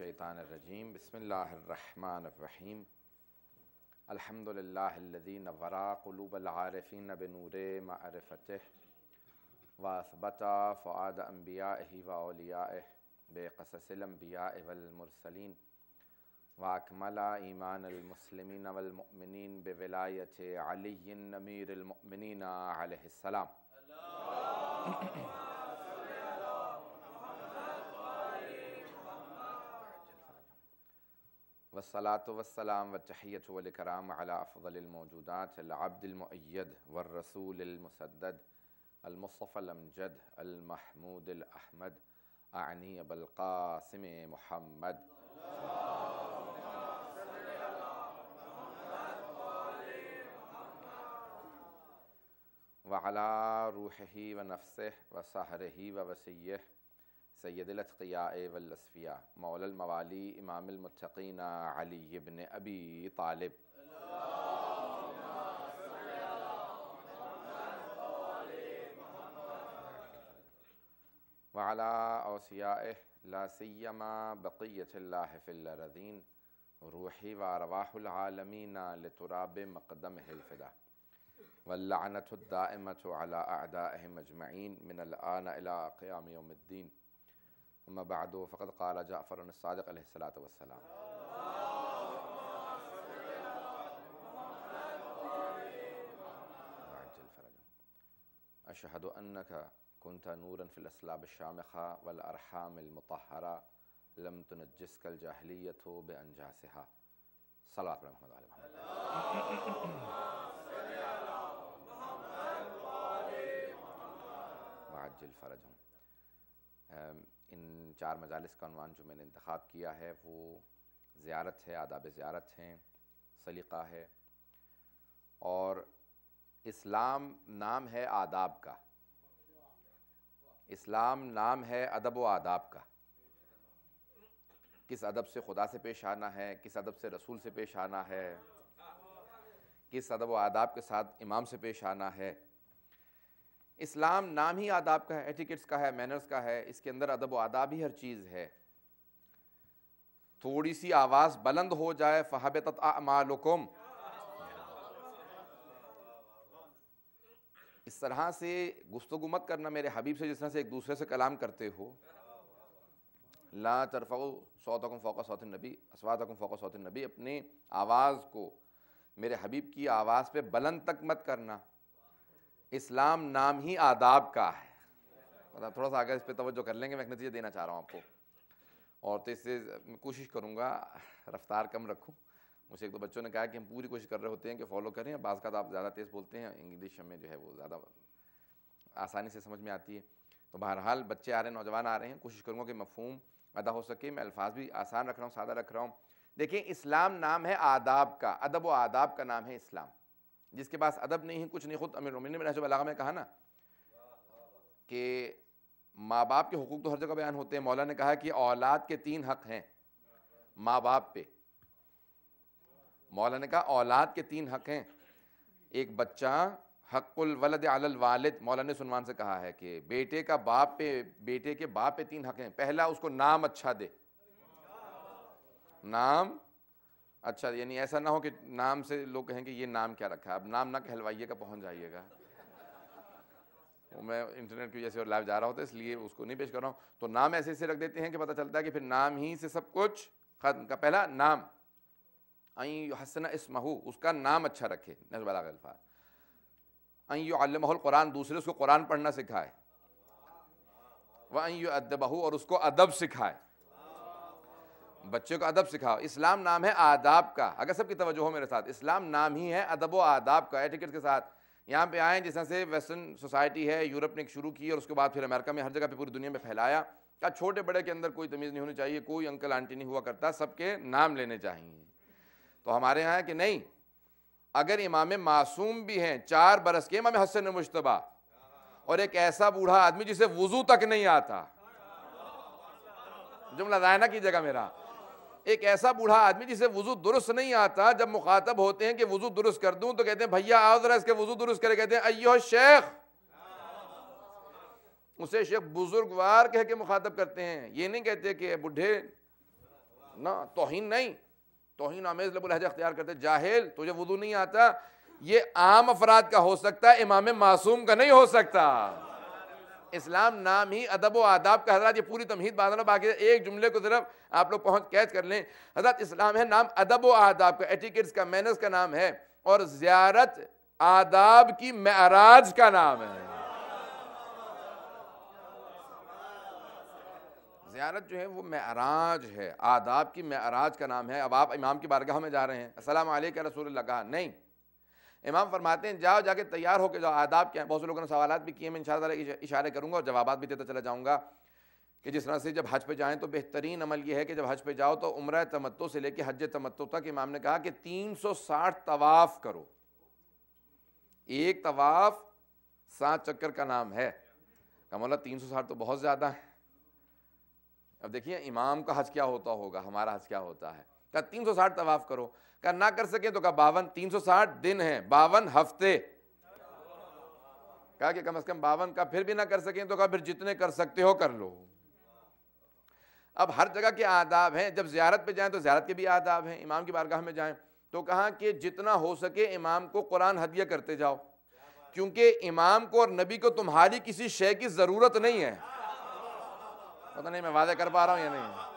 الشیطان الرجیم بسم اللہ الرحمن الرحیم الحمد للہ الذی نور قلوب العارفین بنور معرفتہ واثبت فؤاد انبیائہ واولیائہ بقصص الانبیاء والمرسلین واکمل ایمان المسلمین والمؤمنین بولایت علی امیر المؤمنین علیہ السلام والصلاة والسلام والتحیۃ والکرام علی افضل الموجودات العبد المؤید والرسول المسدد المصطفى الامجد المحمود الاحمد اعنی ابو القاسم محمد وعلى روحه ونفسه وسحره ووسیہ سید الاتقیاء والاصفیاء مولا الموالی امام المتقین علی بن ابی طالب وعلى اوصیائہ لا سیما بقیۃ اللہ فی الارضین روحی وارواح العالمین لتراب مقدمہ الفدا واللعنة الدائمة على أعدائهم أجمعين من الآن إلى قيام يوم الدين أما بعد فقد قال جعفر الصادق عليه الصلاة والسلام وعجل فرجه أشهد أنك كنت نورا في الأسلاب الشامخة والأرحام المطهرة لم تنجسك الجاهلية بأنجاسها صلوات على محمد وعلى محمد وعجل فرجهم ان 4 مجالس کا عنوان جو میں نے انتخاب کیا ہے وہ زیارت ہے، آداب زیارت ہیں، سلیقہ ہے، اور اسلام نام ہے آداب کا، اسلام نام ہے ادب و آداب کا۔ کس ادب سے خدا سے پیش آنا ہے، کس ادب سے رسول سے پیش آنا ہے، کس ادب و آداب کے ساتھ امام سے پیش آنا ہے۔ اسلام نام ہی آداب کا ہے، ایٹیکٹس کا ہے، مینرز کا ہے، اس کے اندر ادب و آداب ہی ہر چیز ہے۔ تھوڑی سی آواز بلند ہو جائے فَحَبِطَتْ أَعْمَالُكُمْ، اس طرح سے گفتگو مت کرنا میرے حبیب سے جس طرح سے ایک دوسرے سے کلام کرتے ہو۔ لا ترفعوا صوتکم فوق صوت النبی اصواتکم فوق صوت النبی، اپنے آواز کو میرے حبیب کی آواز پہ بلند تک مت کرنا۔ اسلام نام ہی آداب کا ہے۔ مطلب تھوڑا سا آگے اس پہ توجہ کر لیں گے، میں ایک نتیجہ دینا چاہ رہا ہوں آپ کو، اور تو اس سے میں کوشش کروں گا رفتار کم رکھوں۔ مجھے ایک دو بچوں نے کہا کہ ہم پوری کوشش کر رہے ہوتے ہیں کہ فالو کریں، بعض کا تو آپ زیادہ تیز بولتے ہیں، انگلش میں جو ہے وہ زیادہ آسانی سے سمجھ میں آتی ہے۔ تو بہرحال بچے آ رہے ہیں، نوجوان آ رہے ہیں، کوشش کروں گا کہ مفہوم ادا ہو سکے۔ میں الفاظ بھی آسان رکھ رہا ہوں، سادہ رکھ رہا ہوں۔ دیکھیں، اسلام نام ہے آداب کا، ادب و آداب کا نام ہے اسلام۔ جس کے پاس ادب نہیں ہے کچھ نہیں۔ خود امیر المومنین نے نہج البلاغہ میں کہا نا کہ ماں باپ کے حقوق تو ہر جگہ بیان ہوتے ہیں، مولا نے کہا کہ اولاد کے 3 حق ہیں ماں باپ پہ۔ مولا نے کہا اولاد کے 3 حق ہیں۔ ایک بچہ، حق الولد علی الوالد، مولا نے سنوان سے کہا ہے کہ بیٹے کے باپ پہ 3 حق ہیں۔ پہلا، اس کو نام اچھا دے، نام اچھا، یعنی ایسا نہ ہو کہ نام سے لوگ کہیں کہ یہ نام کیا رکھا ہے، اب نام نہ کہ حلوائیے کا پہنچ جائیے گا۔ میں انٹرنیٹ کی وجہ سے اور لائیو جا رہا ہوتا ہے اس لیے اس کو نہیں پیش کر رہا ہوں۔ تو نام ایسے سے رکھ دیتے ہیں کہ پتہ چلتا ہے کہ پھر نام ہی سے سب کچھ ختم کا۔ پہلا نام، ان یحسن اسمہ، اس کا نام اچھا رکھے، نحو البلاغہ الفاظ۔ ان یعلمہ القرآن، دوسرے اس کو قرآن پڑھنا سکھائے۔ وان یؤدبہ، اور اس کو ادب سکھائے، بچے کو ادب سکھاؤ۔ اسلام نام ہے آداب کا۔ اگر سب کی توجہ ہو میرے ساتھ، اسلام نام ہی ہے ادب و آداب کا، ایٹیکٹ کے ساتھ۔ یہاں پہ آئیں، جس طرح سے ویسٹرن سوسائٹی ہے، یورپ نے شروع کی اور اس کے بعد پھر امریکہ میں، ہر جگہ پہ پوری دنیا میں پھیلایا کہ چھوٹے بڑے کے اندر کوئی تمیز نہیں ہونی چاہیے، کوئی انکل آنٹی نہیں ہوا کرتا، سب کے نام لینے چاہیے۔ تو ہمارے یہاں ہے کہ نہیں، اگر امام معصوم بھی ہیں 4 برس کے، امام حسن مجتبیٰ، اور ایک ایسا بوڑھا آدمی جسے وضو تک نہیں آتا، جملہ ضائع نہ کیجیے گا میرا، ایک ایسا بوڑھا آدمی جسے وضو درست نہیں آتا، جب مخاطب ہوتے ہیں کہ وضو درست کر دوں تو کہتے ہیں بھیا آؤ ذرا اس کے وضو درست کرے، کہتے ہیں ایوہ شیخ، اسے شیخ بزرگوار کہہ کے مخاطب کرتے ہیں، یہ نہیں کہتے کہ بڈھے نہ توہین نہیں، توہین آمیز لب الہجہ اختیار کرتے، جاہل تجھے وضو نہیں آتا، یہ عام افراد کا ہو سکتا ہے، امام معصوم کا نہیں ہو سکتا۔ اسلام نام ہی ادب و آداب کا، حضرات یہ پوری تمہید باندھنا، باقی ایک جملے کو صرف آپ لوگ کیچ کر لیں۔ حضرات اسلام ہے نام ادب و آداب کا، ایٹیکیٹس کا، مینرز کا نام ہے، اور زیارت آداب کی معراج کا نام ہے۔ زیارت جو ہے وہ معراج ہے، آداب کی معراج کا نام ہے۔ اب آپ امام کی بارگاہ میں جا رہے ہیں، السلام علیکم یا رسول اللہ کہا نہیں، امام فرماتے ہیں جاؤ، جا کے تیار ہو کے جاؤ۔ آداب کیا ہیں؟ بہت سے لوگوں نے سوالات بھی کیے، میں انشاءاللہ اشارے کروں گا اور جوابات بھی دیتا چلا جاؤں گا کہ جس طرح سے جب حج پہ جائیں تو بہترین عمل یہ ہے کہ جب حج پہ جاؤ تو عمرہ تمتع سے لے کے حج تمتع تک امام نے کہا کہ 360 طواف کرو۔ ایک طواف 7 چکر کا نام ہے۔ کہ مولا 360 تو بہت زیادہ ہے۔ اب دیکھیے امام کا حج کیا ہوتا ہوگا، ہمارا حج کیا ہوتا ہے۔ کہا 360 طواف کرو، کہا نہ کر سکے تو کہا 52، 360 دن ہیں، 52 ہفتے۔ کہا کہ کم از کم 52 کا، پھر بھی نہ کر سکیں تو کہا پھر جتنے کر سکتے ہو کر لو۔ اب ہر جگہ کے آداب ہیں، جب زیارت پہ جائیں تو زیارت کے بھی آداب ہیں، امام کی بارگاہ میں جائیں تو کہا کہ جتنا ہو سکے امام کو قرآن ہدیہ کرتے جاؤ، کیونکہ امام کو اور نبی کو تمہاری کسی شے کی ضرورت نہیں ہے۔ پتہ نہیں میں واضح کر پا رہا ہوں یا نہیں؟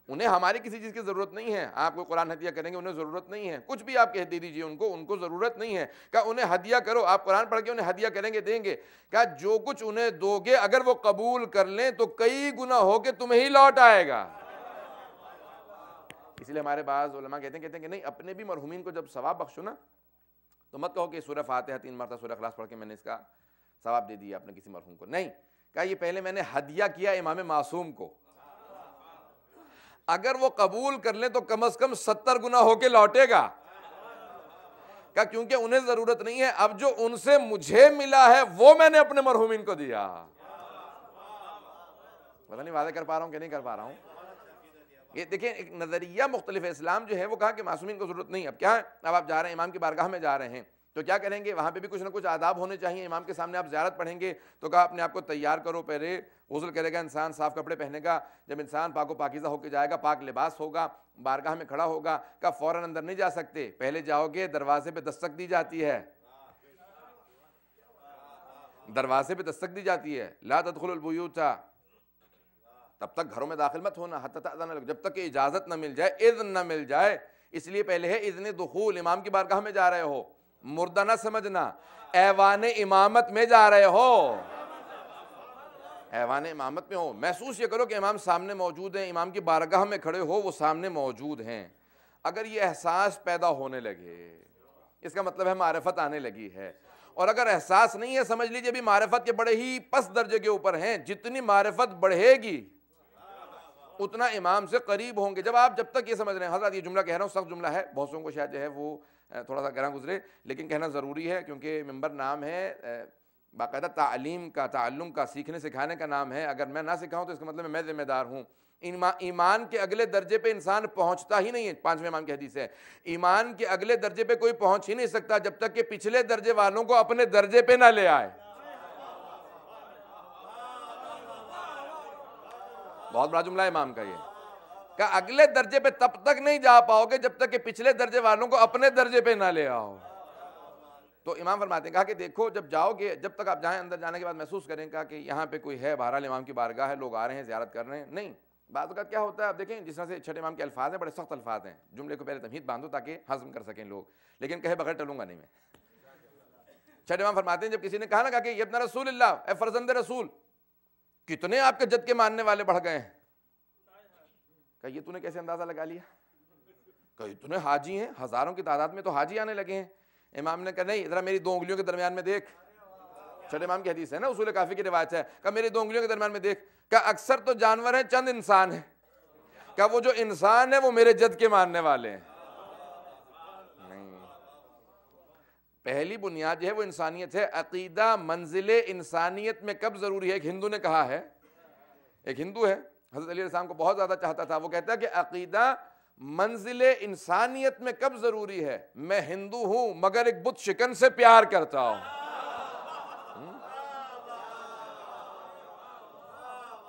انہیں ہماری کسی چیز کی ضرورت نہیں ہے۔ آپ کو قرآن ہدیہ کریں گے، انہیں ضرورت نہیں ہے، کچھ بھی آپ کہہ دے دیجئے ان کو ضرورت نہیں ہے۔ کہا انہیں ہدیہ کرو، آپ قرآن پڑھ کے انہیں ہدیہ کریں گے، دیں گے۔ کہا جو کچھ انہیں دو گے اگر وہ قبول کر لیں تو کئی گنا ہو کے تمہیں ہی لوٹ آئے گا۔ اس لیے ہمارے بعض علماء کہتے ہیں کہ نہیں، اپنے بھی مرحومین کو جب ثواب بخشو نا تو مت کہو کہ سورہ فاتحہ 3 مرتبہ سورہ اخلاص پڑھ کے میں نے اس کا ثواب دے دیا اپنے کسی مرحوم کو، نہیں، کہا یہ پہلے میں نے ہدیہ کیا امام معصوم کو، اگر وہ قبول کر لیں تو کم از کم 70 گنا ہو کے لوٹے گا۔ کہا کیونکہ انہیں ضرورت نہیں ہے، اب جو ان سے مجھے ملا ہے وہ میں نے اپنے مرحومین کو دیا۔ پتہ نہیں واضح کر پا رہا ہوں کہ نہیں کر پا رہا ہوں؟ یہ دیکھیں ایک نظریہ مختلف ہے۔ اسلام جو ہے وہ کہا کہ معصومین کو ضرورت نہیں۔ اب کیا ہے، اب آپ جا رہے ہیں امام کی بارگاہ میں جا رہے ہیں تو کیا کریں گے، وہاں پہ بھی کچھ نہ کچھ آداب ہونے چاہیے۔ امام کے سامنے آپ زیارت پڑھیں گے تو کہا اپنے آپ کو تیار کرو، پہلے غسل کرے گا انسان، صاف کپڑے پہنے گا، جب انسان پاک و پاکیزہ ہو کے جائے گا، پاک لباس ہوگا، بارگاہ میں کھڑا ہوگا، کہا فوراً اندر نہیں جا سکتے، پہلے جاؤ گے دروازے پہ دستک دی جاتی ہے، دروازے پہ دستک دی جاتی ہے، لا تدخلوا البیوت، تب تک گھروں میں داخل مت ہونا، حتی تأذن لکم، جب تک کہ اجازت نہ مل جائے، اذن نہ مل جائے۔ اس لیے پہلے ہے اذن دخول، امام کی بارگاہ میں جا رہے ہو، مردہ نہ سمجھنا، ایوان امامت میں جا رہے ہو، ایوان امامت میں ہو، محسوس یہ کرو کہ امام سامنے موجود ہیں، امام کی بارگاہ میں کھڑے ہو، وہ سامنے موجود ہیں۔ اگر یہ احساس پیدا ہونے لگے، اس کا مطلب ہے معرفت آنے لگی ہے، اور اگر احساس نہیں ہے سمجھ لیجئے بھی معرفت کے بڑے ہی پس درجے کے اوپر ہیں۔ جتنی معرفت بڑھے گی اتنا امام سے قریب ہوں گے۔ جب تک یہ سمجھ رہے ہیں، حضرات یہ جملہ کہہ رہا ہوں سخت جملہ ہے، بہت سو کو شاید جو ہے وہ تھوڑا سا گراں گزرے، لیکن کہنا ضروری ہے کیونکہ ممبر نام ہے باقاعدہ تعلیم کا، تعلم کا، سیکھنے سکھانے کا نام ہے۔ اگر میں نہ سکھاؤں تو اس کا مطلب میں ذمہ دار ہوں۔ ایمان کے اگلے درجے پہ انسان پہنچتا ہی نہیں ہے، 5ویں امام کی حدیث ہے، ایمان کے اگلے درجے پہ کوئی پہنچ ہی نہیں سکتا جب تک کہ پچھلے درجے والوں کو اپنے درجے پہ نہ لے آئے۔ بہت بڑا جملہ ہے امام کا یہ، کہ اگلے درجے پہ تب تک نہیں جا پاؤ گے جب تک کہ پچھلے درجے والوں کو اپنے درجے پہ نہ لے آؤ۔ تو امام فرماتے ہیں، کہا کہ دیکھو جب جاؤ گے، جب تک آپ جائیں اندر جانے کے بعد محسوس کریں کہا کہ یہاں پہ کوئی ہے، بہرحال امام کی بارگاہ ہے، لوگ آ رہے ہیں، زیارت کر رہے ہیں، نہیں، بعض اوقات کیا ہوتا ہے آپ دیکھیں جس طرح سے چھٹے امام کے الفاظ ہیں، بڑے سخت الفاظ ہیں، جملے کو پہلے تمہید باندھو تاکہ ہضم کر سکیں لوگ، لیکن کہے بغیر ٹلوں گا نہیں میں۔ چھٹے امام فرماتے ہیں جب کسی نے کہا نا کہ یہ ابن رسول اللہ، اے فرزند رسول، کتنے آپ کے جد کے ماننے والے بڑھ گئے ہیں، کہ یہ تو نے کیسے اندازہ لگا لیا، کہ اتنے حاجی ہیں، ہزاروں کی تعداد میں تو حاجی آنے لگے ہیں۔ امام نے کہا نہیں، ذرا میری 2 انگلیوں کے درمیان میں دیکھ، چھٹے امام کی حدیث ہے نا، اصول کافی کی روایت ہے، کہ میری 2 انگلیوں کے درمیان میں دیکھ، کہ اکثر تو جانور ہیں، چند انسان ہیں، کہ وہ جو انسان ہے وہ میرے جد کے ماننے والے ہیں۔ نہیں، پہلی بنیاد جو ہے وہ انسانیت ہے۔ عقیدہ منزل انسانیت میں کب ضروری ہے؟ ایک ہندو نے کہا ہے، ایک ہندو ہے، حضرت علیہ السلام کو بہت زیادہ چاہتا تھا، وہ کہتا ہے کہ عقیدہ منزل انسانیت میں کب ضروری ہے؟ میں ہندو ہوں مگر ایک بت شکن سے پیار کرتا ہوں۔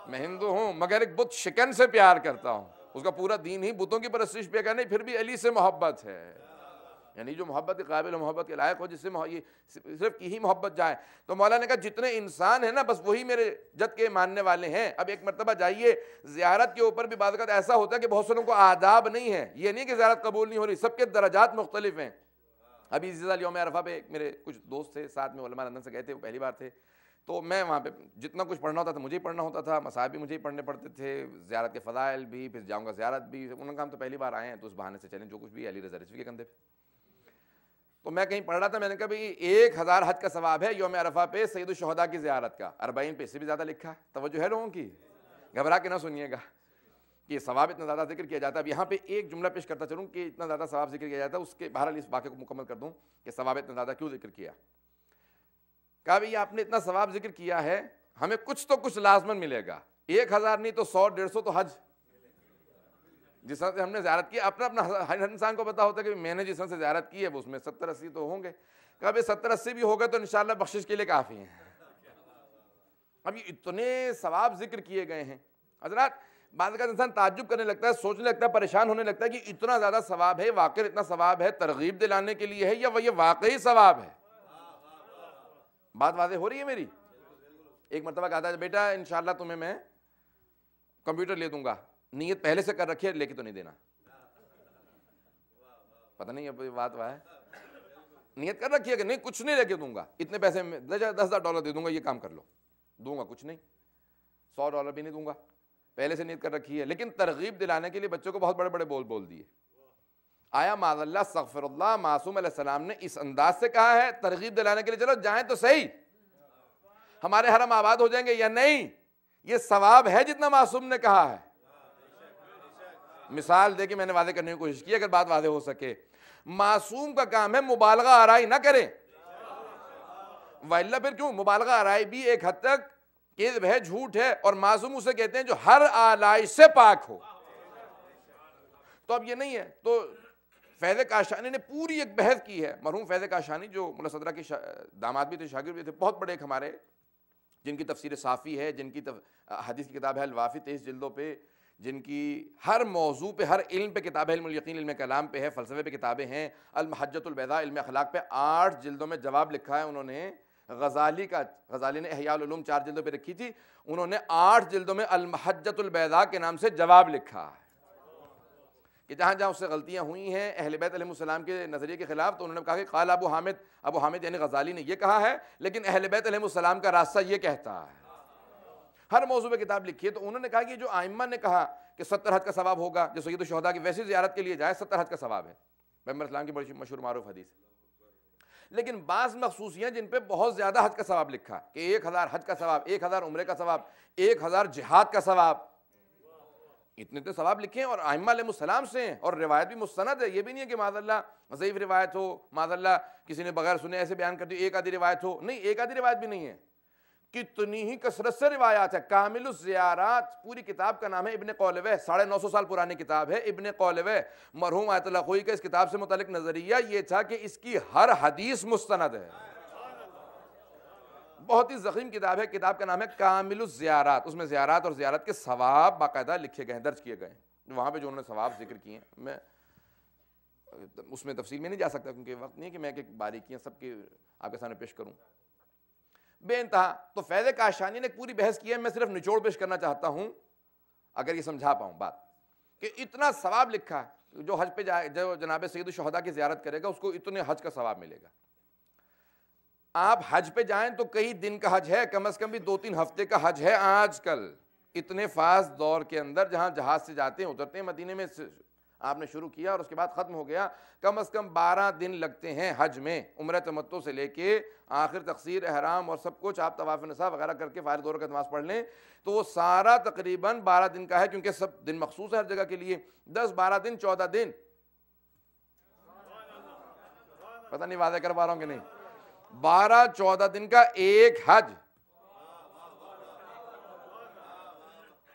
میں ہندو ہوں مگر ایک بت شکن سے پیار کرتا ہوں۔ اس کا پورا دین ہی بتوں کی پرستش پہ کہ نہیں، پھر بھی علی سے محبت ہے، یعنی جو محبت کے قابل محبت کے لائق ہو، جس سے صرف کی ہی محبت جائے۔ تو مولا نے کہا جتنے انسان ہیں نا بس وہی میرے جد کے ماننے والے ہیں۔ اب ایک مرتبہ جائیے، زیارت کے اوپر بھی بعض اوقات ایسا ہوتا ہے کہ بہت سے لوگوں کو آداب نہیں ہے، یہ نہیں کہ زیارت قبول نہیں ہو رہی، سب کے درجات مختلف ہیں۔ ابھی اسی سال یوم عرفہ پہ میرے کچھ دوست تھے ساتھ میں، علماء لندن سے گئے تھے، وہ پہلی بار تھے، تو میں وہاں پہ جتنا کچھ پڑھنا ہوتا تھا مجھے ہی پڑھنا ہوتا تھا، مصائب بھی مجھے ہی پڑھنے پڑتے تھے، زیارت کے فضائل بھی، پھر جاؤں گا زیارت بھی، انہوں نے کہا ہم تو پہلی بار آئے ہیں تو اس بہانے سے چلیں، جو کچھ بھی علی رضا رضوی کے کندھے پہ۔ تو میں کہیں پڑھ رہا تھا، میں نے کہا بھئی 1000 حج کا ثواب ہے یوم عرفہ پہ سید الشہداء کی زیارت کا، 40 پہ اس سے بھی زیادہ لکھا ہے۔ توجہ ہے لوگوں کی، گھبرا کے نہ سنیے گا کہ ثواب اتنا زیادہ ذکر کیا جاتا ہے۔ اب یہاں پہ ایک جملہ پیش کرتا چلوں کہ اتنا زیادہ ثواب ذکر کیا جاتا ہے، اس کے بہرحال اس واقعے کو مکمل کر دوں کہ ثواب اتنا زیادہ کیوں ذکر کیا۔ کہا بھئی آپ نے اتنا ثواب ذکر کیا ہے، ہمیں کچھ تو کچھ لازماً ملے گا، 1000 نہیں تو 100 150 تو حج جس طرح سے ہم نے زیارت کی، اپنا ہر انسان کو پتا ہوتا ہے کہ میں نے جس طرح سے زیارت کی ہے وہ اس میں 70 80 تو ہوں گے۔ کہا بھئی 70 80 بھی ہوگا تو انشاءاللہ بخشش کے لیے کافی ہیں۔ اب یہ اتنے ثواب ذکر کیے گئے ہیں حضرات، بعض اوقات انسان تعجب کرنے لگتا ہے، سوچنے لگتا ہے، پریشان ہونے لگتا ہے کہ اتنا زیادہ ثواب ہے، واقع اتنا ثواب ہے ترغیب دلانے کے لیے ہے یا وہ یہ واقعی ثواب ہے؟ بات واضح ہو رہی ہے میری؟ ایک مرتبہ کہا تھا بیٹا انشاءاللہ تمہیں میں کمپیوٹر لے دوں گا، نیت پہلے سے کر رکھی ہے، لے کے تو نہیں دینا۔ پتہ نہیں اب بات وہ ہے، نیت کر رکھی ہے کہ نہیں کچھ نہیں لے کے دوں گا، اتنے پیسے میں $10,000 دے دوں گا، یہ کام کر لو، دوں گا کچھ نہیں، $100 بھی نہیں دوں گا، پہلے سے نیت کر رکھی ہے۔ لیکن ترغیب دلانے کے لیے بچوں کو بہت بڑے بڑے بول دیے۔ آیا معاذ اللہ استغفر اللہ معصوم علیہ السلام نے اس انداز سے کہا ہے ترغیب دلانے کے لیے چلو جائیں تو صحیح، ہمارے حرم آباد ہو جائیں گے، یا نہیں یہ ثواب ہے جتنا معصوم نے کہا ہے؟ مثال دے کے میں نے واضح کرنے کی کوشش کی، اگر بات واضح ہو سکے۔ معصوم کا کام ہے مبالغہ آرائی نہ کرے، وَإِلَّا پھر کیوں مبالغہ آرائی بھی ایک حد تک کذب ہے، جھوٹ ہے، اور معصوم اسے کہتے ہیں جو ہر آلائش سے پاک ہو۔ تو اب یہ نہیں ہے، تو فیض کاشانی نے پوری ایک بحث کی ہے، مرحوم فیض کاشانی جو ملا صدرہ کے داماد بھی تھے، شاگرد بھی تھے، بہت بڑے ایک ہمارے، جن کی تفسیر صافی ہے، جن کی حدیث کی کتاب ہے الوافی 23 جلدوں پہ، جن کی ہر موضوع پہ، ہر علم پہ کتاب ہے، علم الیقین، علم کلام پہ ہے، فلسفے پہ کتابیں ہیں، المحجۃ البیضاء علم اخلاق پہ 8 جلدوں میں جواب لکھا ہے انہوں نے۔ غزالی نے احیاء العلوم 4 جلدوں پہ رکھی تھی، انہوں نے 8 جلدوں میں المحجۃ البیضاء کے نام سے جواب لکھا ہے کہ جہاں جہاں اس سے غلطیاں ہوئی ہیں اہل بیت علیہ السلام کے نظریے کے خلاف، تو انہوں نے کہا کہ قال ابو حامد یعنی غزالی نے یہ کہا ہے، لیکن اہل بیت علیہ السلام کا راستہ یہ کہتا ہے۔ ہر موضوع پہ کتاب لکھی ہے، تو انہوں نے کہا کہ جو ائمہ نے کہا کہ 70 حج کا ثواب ہوگا، جو سید الشہداء کی ویسی زیارت کے لیے جائے 70 حج کا ثواب ہے، پیغمبر اسلام کی بڑی مشہور معروف حدیث ہے۔ لیکن بعض مخصوصیاں جن پہ بہت زیادہ حج کا ثواب لکھا کہ 1000 حج کا ثواب، 1000 عمرے کا ثواب، 1000 جہاد کا ثواب، اتنے ثواب لکھے ہیں اور ائمہ علیہ السلام سے ہیں، اور روایت بھی مستند ہے، یہ بھی نہیں ہے کہ معاذ اللہ ضعیف روایت ہو، معاذ اللہ کسی نے بغیر سنے ایسے بیان کر دی، ایک آدھی روایت ہو، نہیں ایک آدھی روایت بھی نہیں ہے، کتنی ہی کثرت سے روایات ہے۔ کامل الزیارات پوری کتاب کا نام ہے، ابن قولوہ، 950 سال پرانی کتاب ہے، ابن قولوہ۔ مرحوم آیت اللہ خوئی کا اس کتاب سے متعلق نظریہ یہ تھا کہ اس کی ہر حدیث مستند ہے، بہت ہی ضخیم کتاب ہے، کتاب کا نام ہے کامل الزیارات، اس میں زیارات اور زیارت کے ثواب باقاعدہ لکھے گئے ہیں، درج کیے گئے ہیں، وہاں پہ جو انہوں نے ثواب ذکر کیے ہیں، میں اس میں تفصیل میں نہیں جا سکتا کیونکہ وقت نہیں ہے کہ میں ایک باریکیاں سب کی آپ کے سامنے پیش کروں، بے انتہا۔ تو فیض کاشانی نے پوری بحث کی ہے، میں صرف نچوڑ پیش کرنا چاہتا ہوں اگر یہ سمجھا پاؤں بات، کہ اتنا ثواب لکھا ہے، جو حج پہ جائے، جو جناب سید الشہداء کی زیارت کرے گا اس کو اتنے حج کا ثواب ملے گا۔ آپ حج پہ جائیں تو کئی دن کا حج ہے، کم از کم بھی 2-3 ہفتے کا حج ہے آج کل، اتنے فاسٹ دور کے اندر جہاں جہاز سے جاتے ہیں اترتے ہیں، مدینے میں آپ نے شروع کیا اور اس کے بعد ختم ہو گیا، کم از کم 12 دن لگتے ہیں حج میں، عمرہ تمتع سے لے کے آخر تقصیر احرام اور سب کچھ، آپ طواف نساء وغیرہ کر کے فارغ دور کا نماز پڑھ لیں تو وہ سارا تقریباً 12 دن کا ہے، کیونکہ سب دن مخصوص ہے ہر جگہ کے لیے، 10-12 دن 14 دن، پتہ نہیں واضح کر پا رہا ہوں کہ نہیں، 12-14 دن کا ایک حج۔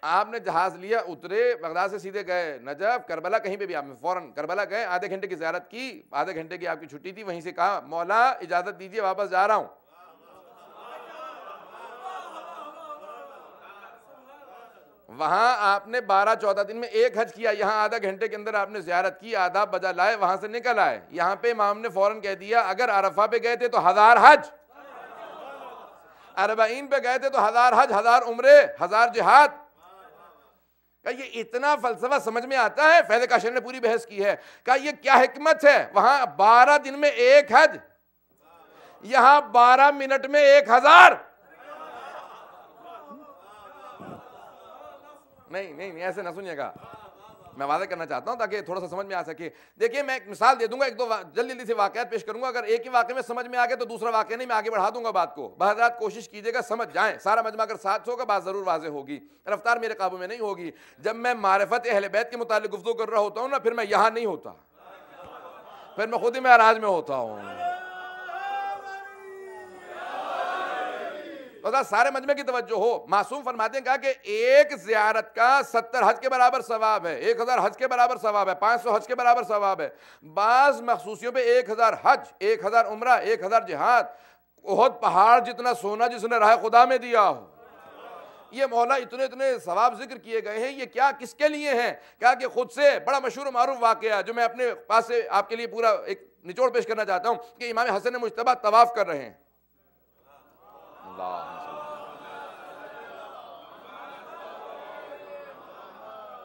آپ نے جہاز لیا، اترے، بغداد سے سیدھے گئے نجف، کربلا، کہیں پہ بھی آپ فوراً کربلا گئے، آدھے گھنٹے کی زیارت کی، آدھے گھنٹے کی آپ کی چھٹی تھی، وہیں سے کہا مولا اجازت دیجیے واپس جا رہا ہوں۔ وہاں آپ نے 12-14 دن میں ایک حج کیا, یہاں آدھا گھنٹے کے اندر آپ نے زیارت کی, آداب بجا لائے, وہاں سے نکل آئے. یہاں پہ امام نے فوراً کہہ دیا اگر عرفہ پہ گئے تھے تو 1000 حج, 40 پہ گئے تھے تو 1000 حج, 1000 عمرے, 1000 جہاد. کہ یہ اتنا فلسفہ سمجھ میں آتا ہے؟ فیض کاشانی نے پوری بحث کی ہے. کہ یہ کیا حکمت ہے؟ وہاں 12 دن میں ایک حج, یہاں 12 منٹ میں 1000. نہیں ایسے نہ سنیے گا, میں واضح کرنا چاہتا ہوں تاکہ تھوڑا سا سمجھ میں آ سکے. دیکھیے میں ایک مثال دے دوں گا, ایک دو جلدی سے واقعات پیش کروں گا. اگر ایک ہی واقعے میں سمجھ میں آ گیا تو دوسرا واقعہ نہیں, میں آگے بڑھا دوں گا بات کو. بہرحال کوشش کیجیے گا سمجھ جائیں, سارا مجمع اگر ساتھ ہوگا بات ضرور واضح ہوگی, رفتار میرے قابو میں نہیں ہوگی. جب میں معرفت اہل بیت کے متعلق گفتگو کر رہا ہوتا ہوں نا, پھر میں یہاں نہیں ہوتا, پھر میں خود ہی معراج میں ہوتا ہوں. سارے مجمع کی توجہ ہو. معصوم فرماتے ہیں کہا کہ ایک زیارت کا 70 حج کے برابر ثواب ہے, 1000 حج کے برابر ثواب ہے, 500 حج کے برابر ثواب ہے. بعض مخصوصیوں پہ 1000 حج, 1000 عمرہ, 1000 جہاد, احد پہاڑ جتنا سونا جس نے راہ خدا میں دیا ہو. یہ مولا اتنے ثواب ذکر کیے گئے ہیں. یہ کیا کس کے لیے ہیں؟ کہا کہ خود سے بڑا مشہور و معروف واقعہ جو میں اپنے پاس سے آپ کے لیے پورا ایک نچوڑ پیش کرنا چاہتا ہوں کہ امام حسن مجتبیٰ طواف کر رہے ہیں.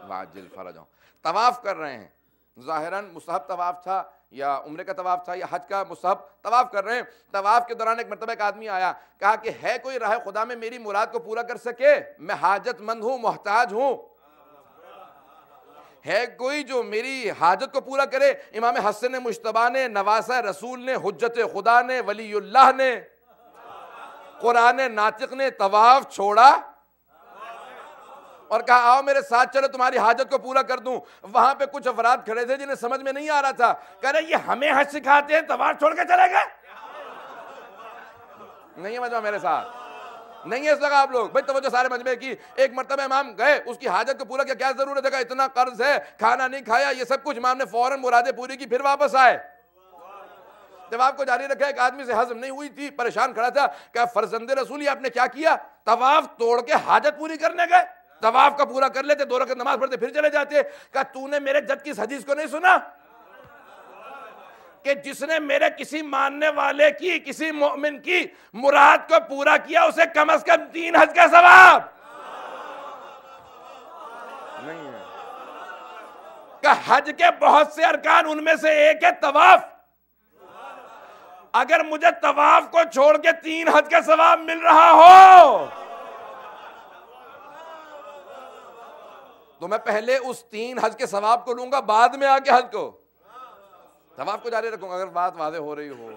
واجل فرجوں, طواف کر رہے ہیں. ظاہراً مستحب طواف تھا یا عمرے کا طواف تھا یا حج کا مستحب طواف کر رہے ہیں. طواف کے دوران ایک مرتبہ ایک آدمی آیا, کہا کہ ہے کوئی راہ خدا میں میری مراد کو پورا کر سکے؟ میں حاجت مند ہوں, محتاج ہوں. ہے کوئی جو میری حاجت کو پورا کرے؟ امام حسن مجتبیٰ نے, نواسہ رسول نے, حجت خدا نے, ولی اللہ نے, قرآن ناطق نے طواف چھوڑا اور کہا آؤ میرے ساتھ چلو تمہاری حاجت کو پورا کر دوں. وہاں پہ کچھ افراد کھڑے تھے جنہیں سمجھ میں نہیں آ رہا تھا, کہہ رہے یہ ہمیں حج سکھاتے ہیں, طواف چھوڑ کے چلے گئے. نہیں ہے مجمع میرے ساتھ, نہیں ہے اس جگہ آپ لوگ بھائی توجہ سارے مجمع کی. ایک مرتبہ امام گئے, اس کی حاجت کو پورا کیا ضرورت ہے, کہ اتنا قرض ہے, کھانا نہیں کھایا, یہ سب کچھ. امام نے فوراً مرادیں پوری کی, پھر واپس آئے. طواف کو جاری رکھا. ایک آدمی سے ہضم نہیں ہوئی تھی, پریشان کھڑا تھا, کہ فرزند رسول یہ آپ نے کیا کیا؟ طواف توڑ کے حاجت پوری کرنے گئے. طواف کا پورا کر لیتے, 2 رکعت نماز پڑھتے, پھر چلے جاتے. کہ تو نے میرے جد کی اس حدیث کو نہیں سنا کہ جس نے میرے کسی ماننے والے کی, کسی مومن کی مراد کو پورا کیا اسے کم از کم 3 حج کا ثواب نہیں ہے. کہ حج کے بہت سے ارکان, ان میں سے ایک ہے طواف. اگر مجھے طواف کو چھوڑ کے 3 حج کا ثواب مل رہا ہو تو میں پہلے اس 3 حج کے ثواب کو لوں گا, بعد میں آ کے حج کو, طواف کو جاری رکھوں گا. اگر بات واضح ہو رہی ہو.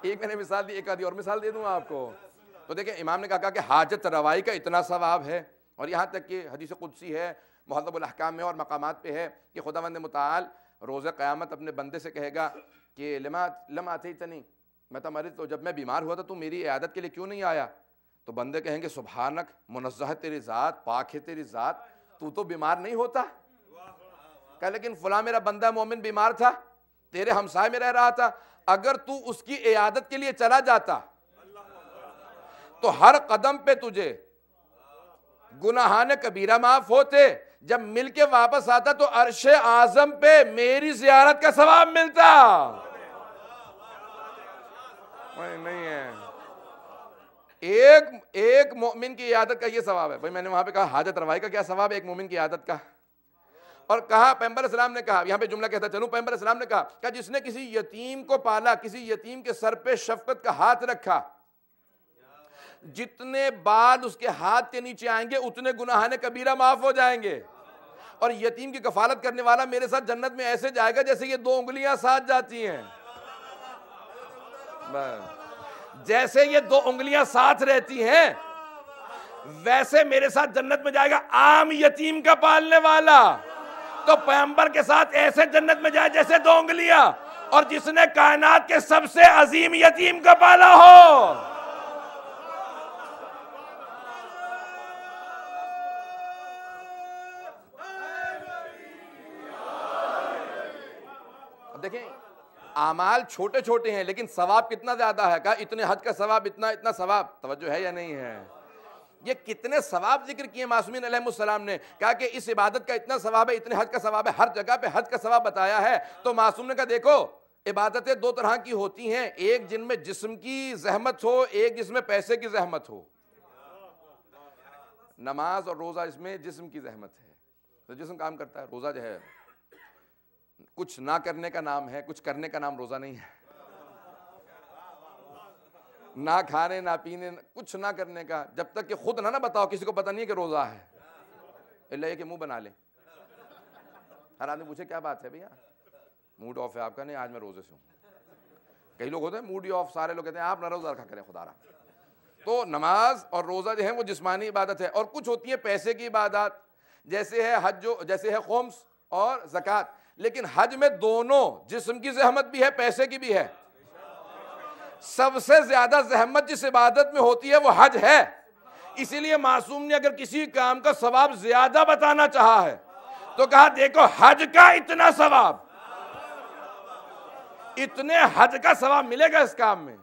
ایک میں نے مثال دی, ایک آدھی اور مثال دے دوں آپ کو. تو دیکھیں امام نے کہا کہ حاجت روائی کا اتنا ثواب ہے, اور یہاں تک کہ حدیث قدسی ہے, مہذب الاحکام میں اور مقامات پہ ہے کہ خداوند متعال روز قیامت اپنے بندے سے کہے گا کہ لما اتیتنی متی مرضت, تو جب میں بیمار ہوا تھا تو میری عیادت کے لیے کیوں نہیں آیا؟ تو بندے کہیں گے سبحانک, منزہ ہے تیری ذات, پاک ہے تیری ذات, تو بیمار نہیں ہوتا. کہ لیکن فلاں میرا بندہ مومن بیمار تھا, تیرے ہمسائے میں رہ رہا تھا, اگر تو اس کی عیادت کے لیے چلا جاتا تو ہر قدم پہ تجھے گناہان کبیرہ معاف ہوتے, جب مل کے واپس آتا تو عرش اعظم پہ میری زیارت کا ثواب ملتا. نہیں ہے. ایک مومن کی عیادت کا یہ ثواب ہے. بھائی میں نے وہاں پہ کہا حاجت روائی کا کیا ثواب ہے ایک مومن کی عیادت کا, اور کہا پیغمبر اسلام نے کہا, یہاں پہ جملہ کہتا چلوں, پیغمبر اسلام نے کہا کہ جس نے کسی یتیم کو پالا, کسی یتیم کے سر پہ شفقت کا ہاتھ رکھا, جتنے بال اس کے ہاتھ کے نیچے آئیں گے اتنے گناہان کبیرہ معاف ہو جائیں گے. اور یتیم کی کفالت کرنے والا میرے ساتھ جنت میں ایسے جائے گا جیسے یہ 2 انگلیاں ساتھ جاتی ہیں. جیسے یہ 2 انگلیاں ساتھ رہتی ہیں ویسے میرے ساتھ جنت میں جائے گا عام یتیم کا پالنے والا. تو پیغمبر کے ساتھ ایسے جنت میں جائے جیسے 2 انگلیاں, اور جس نے کائنات کے سب سے عظیم یتیم کا پالا ہو. دیکھیں اعمال چھوٹے چھوٹے ہیں لیکن ثواب کتنا زیادہ ہے. کہا اتنے حج کا ثواب, اتنا ثواب. توجہ ہے یا نہیں ہے؟ یہ کتنے ثواب ذکر کیے معصومین علیہ السلام نے، کہا کہ اس عبادت کا اتنا ثواب ہے، اتنے حج کا ثواب ہے، ہر جگہ پہ حج کا ثواب بتایا ہے۔ تو معصوم نے کہا دیکھو عبادتیں دو طرح کی ہوتی ہیں، ایک جن میں جسم کی زحمت ہو، ایک جس میں پیسے کی زحمت ہو۔ نماز اور روزہ اس میں جسم کی زحمت ہے، تو جسم کام کرتا ہے۔ روزہ جو ہے کچھ نہ کرنے کا نام ہے، کچھ کرنے کا نام روزہ نہیں ہے۔ نہ کھانے نہ پینے کچھ نہ کرنے کا، جب تک کہ خود نہ بتاؤ، کسی کو پتہ نہیں ہے کہ روزہ ہے، اللہ یہ کہ منہ بنا لے۔ ہر آدمی پوچھے کیا بات ہے بھیا، موڈ آف ہے آپ کا؟ نہیں آج میں روزے سے ہوں۔ کئی لوگ ہوتے ہیں موڈ آف، سارے لوگ کہتے ہیں آپ نہ روزہ رکھا کریں خدا را۔ تو نماز اور روزہ جو ہے وہ جسمانی عبادت ہے، اور کچھ ہوتی ہے پیسے کی عبادات، جیسے ہے حج، جیسے ہے خمس اور زکوٰۃ۔ لیکن حج میں دونوں جسم کی زحمت بھی ہے، پیسے کی بھی ہے۔ سب سے زیادہ زحمت جس عبادت میں ہوتی ہے وہ حج ہے، اسی لیے معصوم نے اگر کسی کام کا ثواب زیادہ بتانا چاہا ہے تو کہا دیکھو حج کا اتنا ثواب، اتنے حج کا ثواب ملے گا اس کام میں۔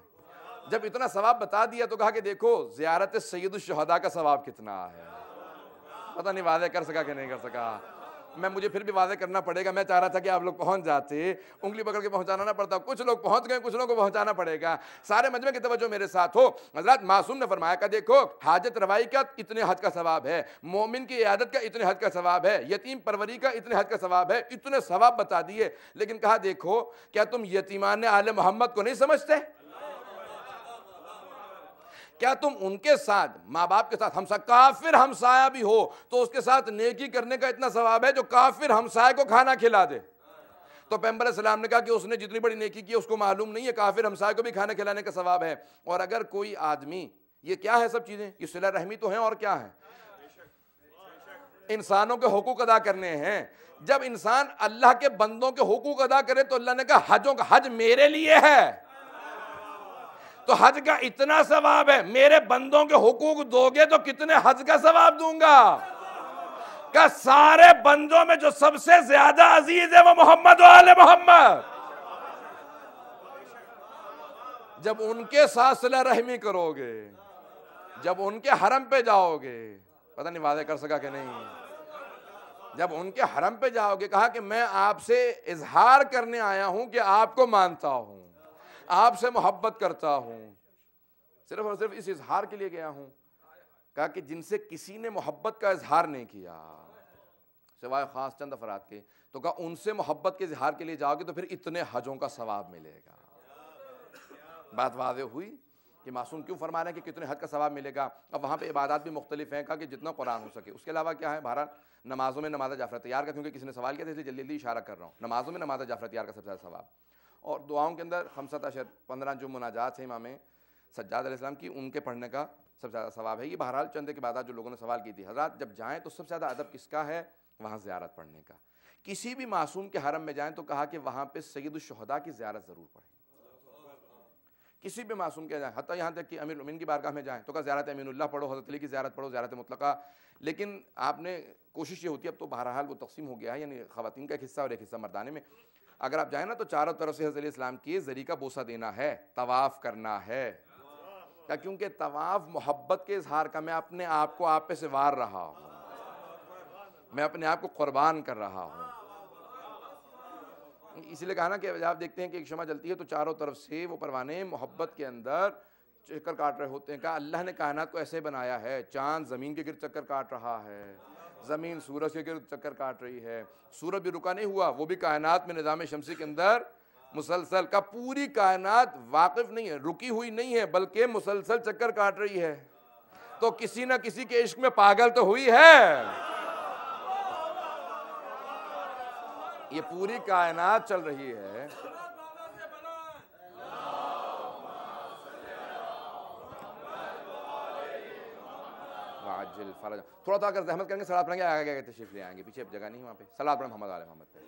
جب اتنا ثواب بتا دیا تو کہا کہ دیکھو زیارت سید الشہداء کا ثواب کتنا ہے۔ پتہ نہیں واضح کر سکا کہ نہیں کر سکا، مجھے پھر بھی واضح کرنا پڑے گا۔ میں چاہ رہا تھا کہ آپ لوگ پہنچ جاتے، انگلی پکڑ کے پہنچانا نہ پڑتا، کچھ لوگ پہنچ گئے، کچھ لوگوں کو پہنچانا پڑے گا۔ سارے مجمع کی توجہ میرے ساتھ ہو۔ حضرات معصوم نے فرمایا کہ دیکھو حاجت روائی کا اتنے حج کا ثواب ہے، مومن کی عیادت کا اتنے حج کا ثواب ہے، یتیم پروری کا اتنے حج کا ثواب ہے، اتنے ثواب بتا دیے۔ لیکن کہا دیکھو کیا تم یتیمان آل محمد کو نہیں سمجھتے؟ کیا تم ان کے ساتھ، ماں باپ کے ساتھ کافر ہمسایہ بھی ہو تو اس کے ساتھ نیکی کرنے کا اتنا ثواب ہے جو کافر ہمسایہ کو کھانا کھلا دے؟ تو پیغمبر علیہ السلام نے کہا کہ اس نے جتنی بڑی نیکی کی اس کو معلوم نہیں ہے، کافر ہمسایہ کو بھی کھانا کھلانے کا ثواب ہے۔ اور اگر کوئی آدمی، یہ کیا ہے سب چیزیں؟ یہ صلہ رحمی تو ہیں، اور کیا ہے؟ انسانوں کے حقوق ادا کرنے ہیں۔ جب انسان اللہ کے بندوں کے حقوق ادا کرے تو اللہ نے کہا حج میرے لیے ہے، تو حج کا اتنا ثواب ہے، میرے بندوں کے حقوق دو گے تو کتنے حج کا ثواب دوں گا؟ کہ سارے بندوں میں جو سب سے زیادہ عزیز ہے وہ محمد و آل محمد۔ جب ان کے ساتھ صلہ رحمی کرو گے، جب ان کے حرم پہ جاؤ گے، پتہ نہیں واضح کر سکا کہ نہیں، جب ان کے حرم پہ جاؤ گے، کہا کہ میں آپ سے اظہار کرنے آیا ہوں کہ آپ کو مانتا ہوں، آپ سے محبت کرتا ہوں، صرف اور صرف اس اظہار کے لیے گیا ہوں۔ کہا کہ جن سے کسی نے محبت کا اظہار نہیں کیا سوائے خاص چند افراد کے، تو کہا ان سے محبت کے اظہار کے لیے جاؤ گے تو پھر اتنے حجوں کا ثواب ملے گا۔ بات واضح ہوئی کہ معصوم کیوں فرما رہے ہیں کہ کتنے حج کا ثواب ملے گا۔ اب وہاں پہ عبادات بھی مختلف ہیں، کہا کہ جتنا قرآن ہو سکے۔ اس کے علاوہ کیا ہے؟ بہرحال نمازوں میں نماز جعفر تیار کا، کیونکہ کسی نے سوال کیا تھا اس لیے جلدی جلدی اشارہ کر رہا ہوں۔ نمازوں میں نماز جعفر تیار کا سب سے زیادہ ثواب، اور دعاؤں کے اندر 15 جو مناجات ہیں امام سجاد علیہ السلام کی، ان کے پڑھنے کا سب سے زیادہ ثواب ہے۔ یہ بہرحال چند کے بعد جو لوگوں نے سوال کی تھی، حضرات جب جائیں تو سب سے زیادہ ادب کس کا ہے؟ وہاں زیارت پڑھنے کا۔ کسی بھی معصوم کے حرم میں جائیں تو کہا کہ وہاں پہ سید الشہداء کی زیارت ضرور پڑھیں، کسی بھی معصوم کے جائیں، حتیٰ یہاں تک کہ امیر المومنین کی بارگاہ میں جائیں تو کہا زیارت امین اللہ پڑھو، حضرت علی کی زیارت پڑھو، زیارت مطلقہ۔ لیکن آپ نے کوشش یہ ہوتی ہے، اب تو بہرحال وہ تقسیم ہو گیا ہے، یعنی خواتین کا ایک حصہ اور ایک حصہ مردانے میں۔ اگر آپ جائیں نا تو چاروں طرف سے حضرت علیہ السلام کی زری کا بوسہ دینا ہے، طواف کرنا ہے، کیونکہ طواف محبت کے اظہار کا، میں اپنے آپ کو آپ پہ سے وار رہا ہوں، میں اپنے آپ کو قربان کر رہا ہوں۔ اسی لیے کہا نا کہ آپ دیکھتے ہیں کہ ایک شمع جلتی ہے تو چاروں طرف سے وہ پروانے محبت کے اندر چکر کاٹ رہے ہوتے ہیں۔ کہا اللہ نے کائنات کو ایسے بنایا ہے، چاند زمین کے گرد چکر کاٹ رہا ہے، زمین سورج کے گرد چکر کاٹ رہی ہے، سورج بھی رکا نہیں ہوا، وہ بھی کائنات میں نظام شمسی کے اندر مسلسل، کا پوری کائنات واقف نہیں ہے، رکی ہوئی نہیں ہے، بلکہ مسلسل چکر کاٹ رہی ہے۔ تو کسی نہ کسی کے عشق میں پاگل تو ہوئی ہے، یہ پوری کائنات چل رہی ہے۔ تھوڑا سا اگر زحمت کریں گے صلوات پڑھیں گے، آگے آگے تشریف لے آئیں گے، پیچھے جگہ نہیں وہاں پہ۔ صلوات پڑھیں محمد آل محمد پہ۔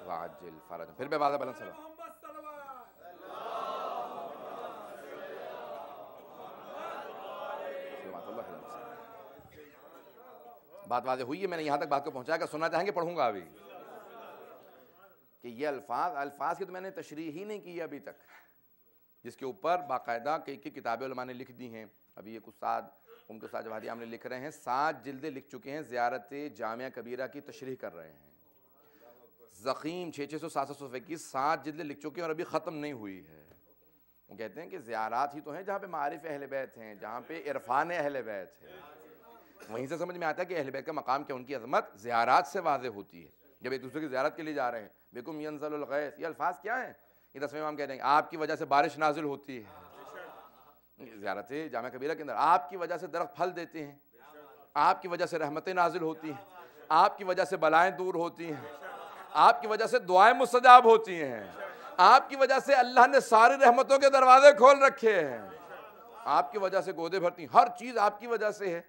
واجل فرج، پھر بے بازا بلند سلام۔ بات واضح ہوئی ہے، میں نے یہاں تک بات کو پہنچایا، اگر سننا چاہیں گے پڑھوں گا ابھی، کہ یہ الفاظ کی تو میں نے تشریح ہی نہیں کی ابھی تک، جس کے اوپر باقاعدہ کئی کتابیں علماء نے لکھ دی ہیں. ابھی ایک استاد ان کے استاد جواد عام نے لکھ رہے ہیں, 7 جلدیں لکھ چکے ہیں, زیارت جامعہ کبیرہ کی تشریح کر رہے ہیں. زخیم 600 700 صفحے کی 7 جلدیں لکھ چکے ہیں اور ابھی ختم نہیں ہوئی ہے. وہ کہتے ہیں کہ زیارات ہی تو ہیں جہاں پہ معارف اہل بیت ہیں, جہاں پہ عرفان اہل بیت ہے. وہیں سے سمجھ میں آتا ہے کہ اہل بیت کا مقام کیا, ان کی عظمت زیارات سے واضح ہوتی ہے. جب ایک دوسرے کی زیارت کے لیے جا رہے ہیں, بکم ینزل الغیث, یہ الفاظ کیا ہیں؟ یہ 10ویں امام کہہ رہے ہیں آپ کی وجہ سے بارش نازل ہوتی ہے. زیارت جامعہ کبیرہ کے اندر آپ کی وجہ سے درخت پھل دیتے ہیں, آپ کی وجہ سے رحمتیں نازل ہوتی ہیں, آپ کی وجہ سے بلائیں دور ہوتی ہیں, آپ کی وجہ سے دعائیں مستجاب ہوتی ہیں, آپ کی وجہ سے اللہ نے ساری رحمتوں کے دروازے کھول رکھے ہیں, آپ کی وجہ سے گودے بھرتی ہیں. ہر چیز آپ کی وجہ سے ہے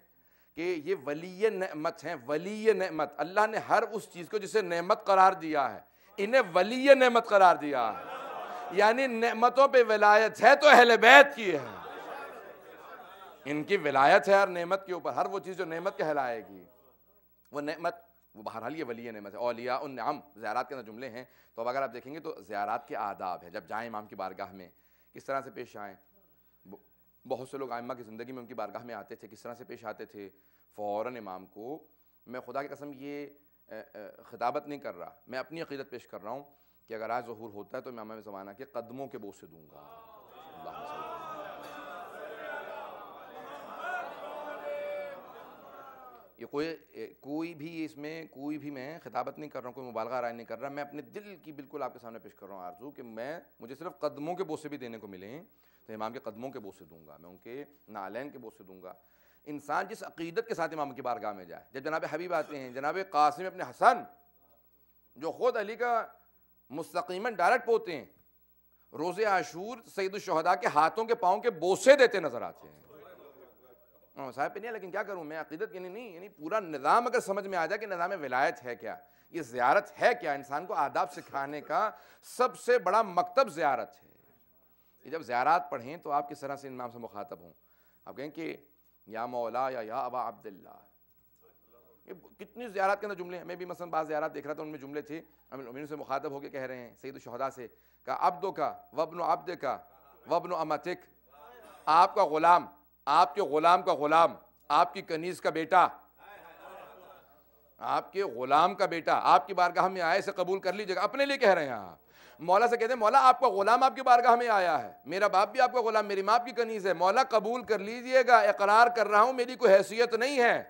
کہ یہ ولی نعمت ہیں. ولی نعمت, اللہ نے ہر اس چیز کو جسے نعمت قرار دیا ہے انہیں ولی نعمت قرار دیا ہے. یعنی نعمتوں پہ ولایت ہے تو اہل بیت کی ہے, ان کی ولایت ہے ہر نعمت کے اوپر. ہر وہ چیز جو نعمت کہلائے گی وہ نعمت, وہ بہرحال یہ ولی نعمت ہے. اولیاء النعم زیارات کے اندر جملے ہیں. تو اب اگر آپ دیکھیں گے تو زیارات کے آداب ہے, جب جائیں امام کی بارگاہ میں کس طرح سے پیش آئیں. بہت سے لوگ ائمہ کی زندگی میں ان کی بارگاہ میں آتے تھے, کس طرح سے پیش آتے تھے. فوراً امام کو, میں خدا کی قسم یہ خطابت نہیں کر رہا, میں اپنی عقیدت پیش کر رہا ہوں کہ اگر آج ظہور ہوتا ہے تو میں امام زمانہ کے قدموں کے بوسے دوں گا. اللہ صلی اللہ. یہ کوئی بھی اس میں کوئی بھی میں خطابت نہیں کر رہا ہوں, کوئی مبالغہ رائے نہیں کر رہا, میں اپنے دل کی بالکل آپ کے سامنے پیش کر رہا ہوں آرزو کہ مجھے صرف قدموں کے بوسے بھی دینے کو ملیں تو امام کے قدموں کے بوسے دوں گا, میں ان کے نالین کے بوسے دوں گا. انسان جس عقیدت کے ساتھ امام کی بارگاہ میں جائے, جب جناب حبیب آتے ہیں, جناب قاسم ابن حسن جو خود علی کا مستقیماً ڈائریکٹ پوتے ہیں, روز عاشور سید الشہداء کے ہاتھوں کے پاؤں کے بوسے دیتے نظر آتے ہیں. صاحب پہ نہیں, لیکن کیا کروں میں, عقیدت یعنی پورا نظام اگر سمجھ میں آ جائے کہ نظام ولایت ہے کیا, یہ زیارت ہے کیا, انسان کو آداب سکھانے کا سب سے بڑا مکتب زیارت ہے. جب زیارات پڑھیں تو آپ کس طرح سے امام سے مخاطب ہوں. آپ کہیں کہ یا مولا یا ابا عبداللہ. یہ کتنی زیارات کے اندر جملے ہیں. میں بھی مثلا بعض زیارات دیکھ رہا تھا, ان میں جملے تھے امین سے مخاطب ہو کے کہہ رہے ہیں سید الشہداء سے, کہ عبدو کا وابن عبد کا وابن امتک, آپ کا غلام, آپ کے غلام کا غلام, آپ کی کنیز کا بیٹا, آپ کے غلام کا بیٹا آپ کی بارگاہ میں آئے سے قبول کر لیجیے گا. اپنے لیے کہہ رہے ہیں آپ. مولا سے کہتے ہیں مولا آپ کا غلام آپ کی بارگاہ میں آیا ہے, میرا باپ بھی آپ کا غلام, میری ماں آپ کی کنیز ہے, مولا قبول کر لیجیے گا, اقرار کر رہا ہوں میری کوئی حیثیت نہیں ہے.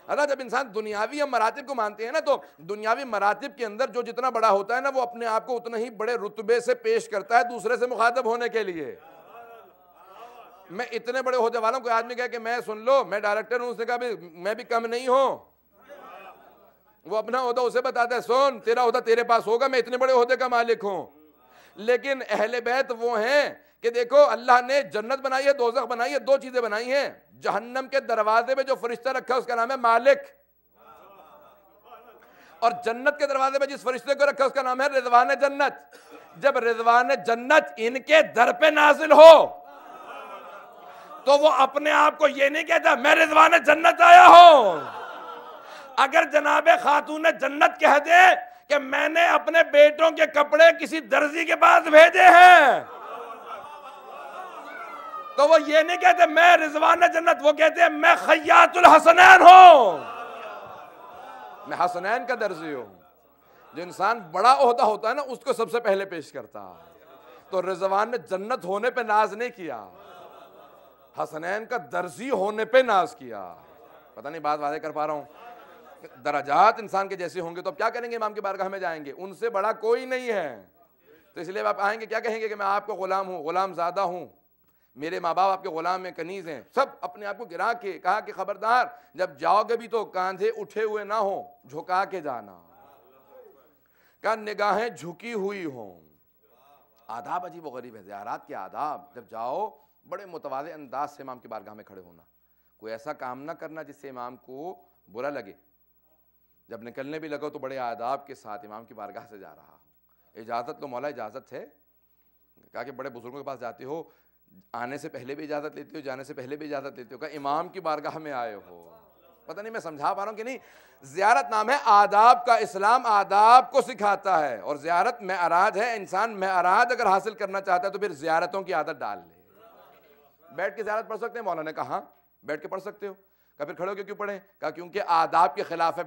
اللہ جب انسان دنیاوی ہم مراتب کو مانتے ہیں نا, تو دنیاوی مراتب کے اندر جو جتنا بڑا ہوتا ہے نا, وہ اپنے آپ کو اتنا ہی بڑے رتبے سے پیش کرتا ہے دوسرے سے مخاطب ہونے کے لیے. میں اتنے بڑے عہدے والوں کو آدمی کہے کہ میں سن لو میں ڈائریکٹر ہوں, اس نے کہا میں بھی کم نہیں ہوں. وہ اپنا عہدہ اسے بتاتا ہے, سن تیرا عہدہ تیرے پاس ہوگا, میں اتنے بڑے عہدے کا مالک ہوں. لیکن اہل بیت وہ ہیں کہ دیکھو اللہ نے جنت بنائی ہے, دوزخ بنائی ہے, 2 چیزیں بنائی ہیں. جہنم کے دروازے پہ جو فرشتہ رکھا ہے اس کا نام ہے مالک, اور جنت کے دروازے پہ جس فرشتے کو رکھا ہے اس کا نام ہے رضوان جنت. جب رضوان جنت ان کے در پہ نازل ہو تو وہ اپنے آپ کو یہ نہیں کہتا میں رضوان جنت آیا ہوں. اگر جناب خاتون جنت کہہ دے کہ میں نے اپنے بیٹوں کے کپڑے کسی درزی کے پاس بھیجے ہیں, تو وہ یہ نہیں کہتے میں رضوان جنت, وہ کہتے ہیں میں خیاط الحسنین ہوں, میں حسنین کا درزی ہوں. جو انسان بڑا عہدہ ہوتا ہے نا اس کو سب سے پہلے پیش کرتا ہے. تو رضوان نے جنت ہونے پہ ناز نہیں کیا, حسنین کا درزی ہونے پہ ناز کیا. پتہ نہیں بات واضح کر پا رہا ہوں. درجات انسان کے جیسے ہوں گے تو اب کیا کریں گے, امام کی بارگاہ میں جائیں گے, ان سے بڑا کوئی نہیں ہے. تو اس لیے آپ آئیں گے کیا کہیں گے کہ میں آپ کا غلام ہوں, غلام زادہ ہوں, میرے ماں باپ آپ کے غلام میں کنیز ہیں. سب اپنے آپ کو گرا کے کہا کہ خبردار جب جاؤ گے بھی تو کاندھے اٹھے ہوئے نہ ہوں, جھکا کے جانا, کہ نگاہیں جھکی ہوئی ہوں. آداب عجیب و غریب ہے زیارات کے آداب. جب جاؤ بڑے متواضع انداز سے امام کی بارگاہ میں کھڑے ہونا, کوئی ایسا کام نہ کرنا جس سے امام کو برا لگے. جب نکلنے بھی لگو تو بڑے آداب کے ساتھ امام کی بارگاہ سے جا رہا ہوں, اجازت لو مولا اجازت ہے. کہا کہ بڑے بزرگوں کے پاس جاتے ہو, آنے سے پہلے بھی اجازت لیتے ہو, جانے سے پہلے بھی اجازت لیتے ہو, کہا امام کی بارگاہ میں آئے ہو پتہ نہیں میں سمجھا پا رہا ہوں کہ نہیں. زیارت نام ہے آداب کا, اسلام آداب کو سکھاتا ہے, اور زیارت معراج ہے. انسان معراج اگر حاصل کرنا چاہتا ہے تو پھر زیارتوں کی عادت ڈال لے. بیٹھ کے زیارت پڑھ سکتے ہیں؟ مولانا نے کہا ہاں بیٹھ کے پڑھ سکتے ہو. کہا پھر کھڑے ہو کے کیوں پڑھیں؟ کہا کیونکہ آداب کے خلاف ہے.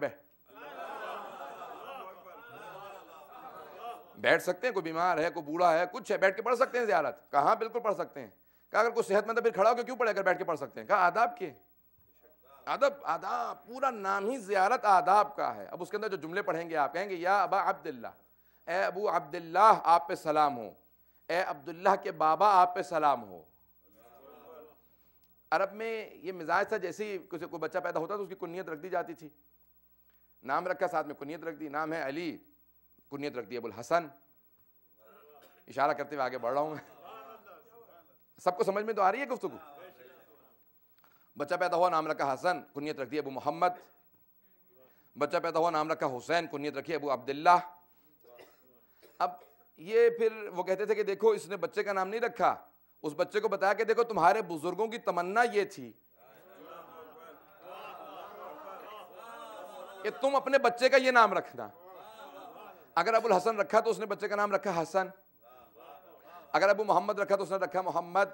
بیٹھ سکتے ہیں, کوئی بیمار ہے, کوئی بوڑھا ہے, کچھ ہے, بیٹھ کے پڑھ سکتے ہیں زیارت. کہا ہاں بالکل پڑھ سکتے ہیں. کہا اگر کوئی صحت مند ہے پھر کھڑا ہو کے کیوں پڑھے اگر بیٹھ کے پڑھ سکتے ہیں؟ کہا آداب کے. آداب پورا نام ہی زیارت آداب کا ہے. اب اس کے اندر جو جملے پڑھیں گے آپ کہیں گے یا ابا عبداللہ, اے ابو عبداللہ آپ پہ سلام ہو, اے عبداللہ کے بابا آپ پہ سلام ہو. عرب میں یہ مزاج تھا, جیسے ہی کوئی بچہ پیدا ہوتا تو اس کی کنیت رکھ دی جاتی تھی. نام رکھا, ساتھ میں کنیت رکھ دی. نام ہے علی, کنیت رکھ دی ابو الحسن. اشارہ کرتے ہوئے آگے بڑھ رہا ہوں میں. سب کو سمجھ میں تو آ رہی ہے گفتگو؟ بچہ پیدا ہوا, نام رکھا حسن, کنیت رکھ دی ابو محمد. بچہ پیدا ہوا, نام رکھا حسین, کنیت رکھی ابو عبداللہ. اب یہ پھر وہ کہتے تھے کہ دیکھو اس نے بچے کا نام نہیں رکھا, اس بچے کو بتایا کہ دیکھو تمہارے بزرگوں کی تمنا یہ تھی کہ تم اپنے بچے کا یہ نام رکھنا. اگر ابو الحسن رکھا تو اس نے بچے کا نام رکھا حسن. اگر ابو محمد رکھا تو اس نے رکھا محمد.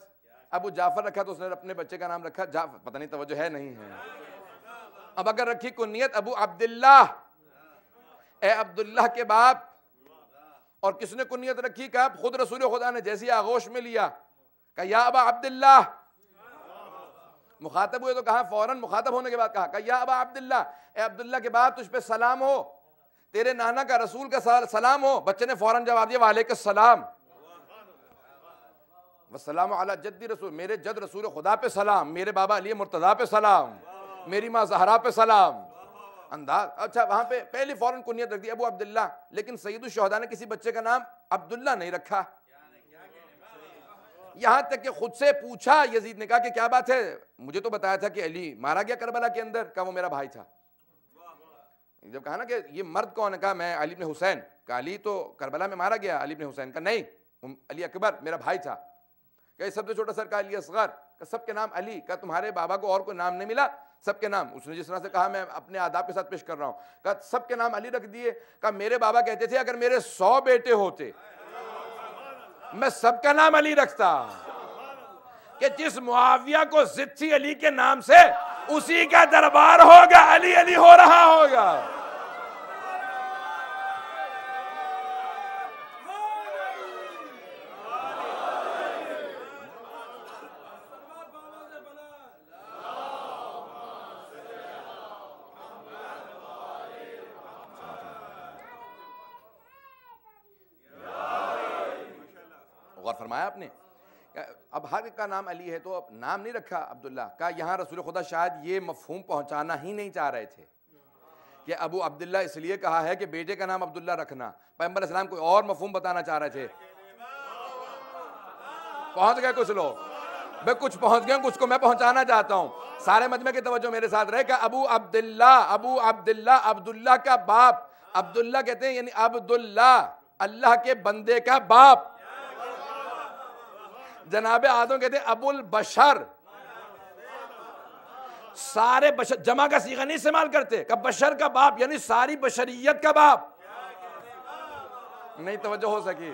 ابو جعفر رکھا تو اس نے اپنے بچے کا نام رکھا جعفر. پتہ نہیں توجہ ہے نہیں ہے. اب اگر رکھی کنیت ابو عبداللہ, اے عبداللہ کے باپ, اور کس نے کنیت رکھی؟ کہ خود رسول خدا نے جیسی آغوش میں لیا کہ یا ابا عبداللہ. مخاطب ہوئے تو کہا فوراً, مخاطب ہونے کے بعد کہا کہ یا ابا عبداللہ, اے عبداللہ کے باپ تجھ پہ سلام ہو, تیرے نانا کا رسول کا سلام ہو. بچے نے فوراً جواب دیا وعلیکم السلام. والسلام علی جدی رسول, میرے جد رسول خدا پہ سلام, میرے بابا علی مرتضیٰ پہ سلام, میری ماں زہرا پہ سلام. انداز اچھا. وہاں پہ پہلی فوراً کنیت رکھ دی ابو عبداللہ. لیکن سید الشہداء نے کسی بچے کا نام عبداللہ نہیں رکھا. یہاں تک کہ خود سے پوچھا یزید نے, کہا کہ کیا بات ہے, مجھے تو بتایا تھا کہ علی مارا گیا کربلا کے اندر. کہا وہ میرا بھائی تھا. جب کہا نا کہ یہ مرد کون ہے, کہا میں علی بن حسین. کہا علی تو کربلا میں مارا گیا, علی بن حسین. کہا نہیں, علی اکبر میرا بھائی تھا. کہ سب سے چھوٹا سر کہا علی اصغر. کہ سب کے نام علی. کہا تمہارے بابا کو اور کوئی نام نہیں ملا؟ سب کے نام. اس نے جس طرح سے کہا میں اپنے آداب کے ساتھ پیش کر رہا ہوں. کہا سب کے نام علی رکھ دیے. کہا میرے بابا کہتے تھے اگر میرے 100 بیٹے ہوتے میں سب کا نام علی رکھتا. کہ جس معاویہ کو ضد تھی علی کے نام سے, اسی کا دربار ہوگا, علی علی ہو رہا ہوگا. غور فرمایا آپ نے. اب ہر ایک کا نام علی ہے تو اب نام نہیں رکھا عبداللہ. کہا یہاں رسول خدا شاید یہ مفہوم پہنچانا ہی نہیں چاہ رہے تھے کہ ابو عبداللہ اس لیے کہا ہے کہ بیٹے کا نام عبداللہ رکھنا. پیغمبر اسلام کوئی اور مفہوم بتانا چاہ رہے تھے. پہنچ گئے کچھ لوگ, میں کچھ پہنچ گئے, کچھ کو میں پہنچانا چاہتا ہوں. سارے مجمع کی توجہ میرے ساتھ رہے. کہ ابو عبداللہ, ابو عبداللہ, عبداللہ کا باپ. عبداللہ کہتے ہیں یعنی عبداللہ, اللہ کے بندے کا باپ. جناب آدم کہتے ہیں ابو البشر. سارے بشر, جمع کا صیغہ نہیں استعمال کرتے, کہ بشر کا باپ یعنی ساری بشریت کا باپ. نہیں توجہ ہو سکی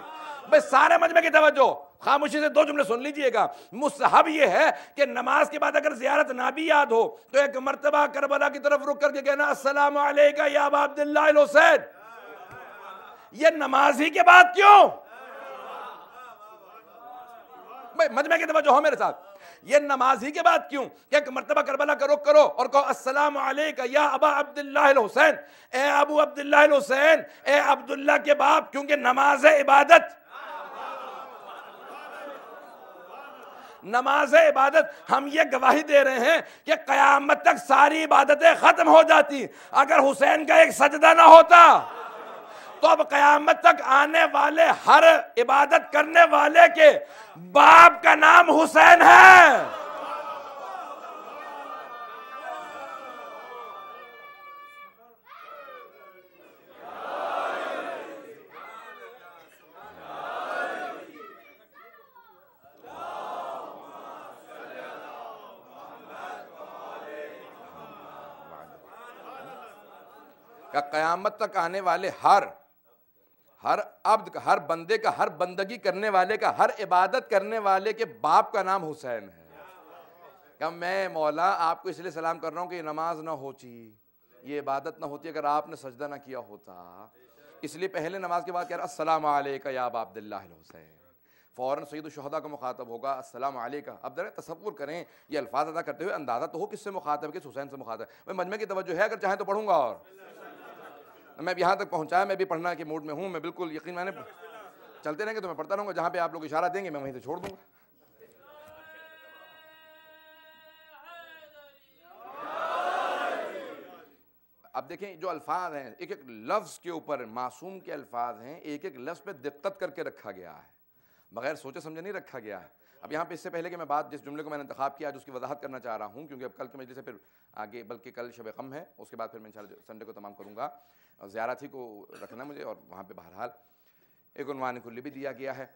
بس سارے مجمع کی توجہ. خاموشی سے 2 جملے سن لیجئے گا. مستحب یہ ہے کہ نماز کے بعد اگر زیارت نہ بھی یاد ہو تو ایک مرتبہ کربلا کی طرف رک کر کے کہنا السلام علیکہ یا ابا عبداللہ الحسین. یہ نماز ہی کے بعد کیوں؟ مجمع کی توجہ ہو میرے ساتھ. یہ نماز ہی کے بعد کیوں کہ ایک مرتبہ کربلا کا رخ کرو اور کہو السلام علیکہ یا ابا عبداللہ الحسین, اے ابو عبداللہ الحسین, اے عبداللہ کے باپ. کیونکہ نماز عبادت, نماز عبادت, ہم یہ گواہی دے رہے ہیں کہ قیامت تک ساری عبادتیں ختم ہو جاتی. اگر حسین کا ایک سجدہ نہ ہوتا تو اب قیامت تک آنے والے ہر عبادت کرنے والے کے باپ کا نام حسین ہے. کہ قیامت تک آنے والے ہر عبد کا، ہر بندے کا، ہر بندگی کرنے والے کا، ہر عبادت کرنے والے کے باپ کا نام حسین ہے. کہ میں مولا آپ کو اس لیے سلام کر رہا ہوں کہ یہ نماز نہ ہوتی، یہ عبادت نہ ہوتی اگر آپ نے سجدہ نہ کیا ہوتا. اس لیے پہلے نماز کے بعد کہہ رہا السلام علیکہ یا ابا عبداللہ الحسین. فوراً سید الشہداء کا مخاطب ہوگا السلام علیکہ. اب ذرا تصور کریں یہ الفاظ ادا کرتے ہوئے اندازہ تو ہو کس سے مخاطب ہے، کس حسین سے مخاطب ہے. میں مجمع کی توجہ ہے، اگر چاہیں تو پڑھوں گا. اور میں یہاں تک پہنچایا، میں بھی پڑھنا کے موڈ میں ہوں. میں بالکل یقین، میں نے چلتے رہیں گے تو میں پڑھتا رہوں گا، جہاں پہ آپ لوگ اشارہ دیں گے میں وہیں سے چھوڑ دوں گا. اب دیکھیں جو الفاظ ہیں، ایک ایک لفظ کے اوپر، معصوم کے الفاظ ہیں، ایک ایک لفظ پہ دقت کر کے رکھا گیا ہے، بغیر سوچے سمجھے نہیں رکھا گیا ہے. اب یہاں پہ اس سے پہلے کہ میں بات جس جملے کو میں نے انتخاب کیا جو اس کی وضاحت کرنا چاہ رہا ہوں، کیونکہ اب کل کے مجلس سے پھر آگے، بلکہ کل شب قم ہے، اس کے بعد پھر میں انشاءاللہ سنڈے کو تمام کروں گا. زیارت ہی کو رکھنا مجھے، اور وہاں پہ بہرحال ایک عنوان کلی بھی دیا گیا ہے.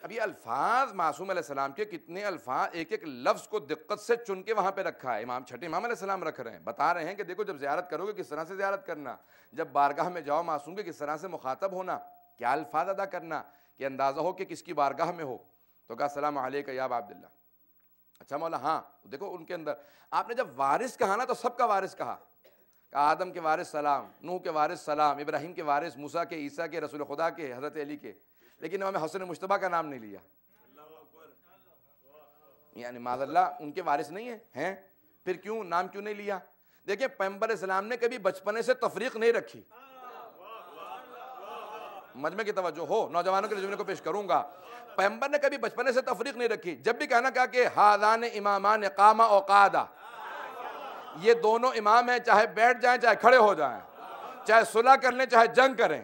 اب یہ الفاظ معصوم علیہ السلام کے کتنے الفاظ، ایک ایک لفظ کو دقت سے چن کے وہاں پہ رکھا ہے. چھٹے امام علیہ السلام رکھ رہے ہیں، بتا رہے ہیں کہ دیکھو جب زیارت کرو گے کس طرح سے زیارت کرنا، جب بارگاہ میں جاؤ معصوم کے کس طرح سے مخاطب ہونا، کیا الفاظ ادا کرنا کہ اندازہ ہو کہ کس کی بارگاہ میں ہو. تو کہا السلام علیکہ یا ابا عبداللہ. اچھا مولا، ہاں دیکھو ان کے اندر آپ نے جب وارث کہا نا تو سب کا وارث کہا. آدم کے وارث سلام، نوح کے وارث سلام، ابراہیم کے وارث، موسیٰ کے، عیسیٰ کے، رسول خدا کے، حضرت علی کے. لیکن امام حسن مجتبیٰ کا نام نہیں لیا. یعنی معاذ اللہ ان کے وارث نہیں ہیں. پھر کیوں نام کیوں نہیں لیا؟ دیکھیں پیغمبر اسلام نے کبھی بچپنے سے تفریق نہیں رکھی. مجمع کی توجہ ہو، نوجوانوں کے جملے کو پیش کروں گا. پیغمبر نے کبھی بچپنے سے تفریق نہیں رکھی. جب بھی کہنا کہا کہ ہذان امامان قاما و قعدا، یہ دونوں امام ہیں، چاہے بیٹھ جائیں چاہے کھڑے ہو جائیں، چاہے صلح کر لیں چاہے جنگ کریں.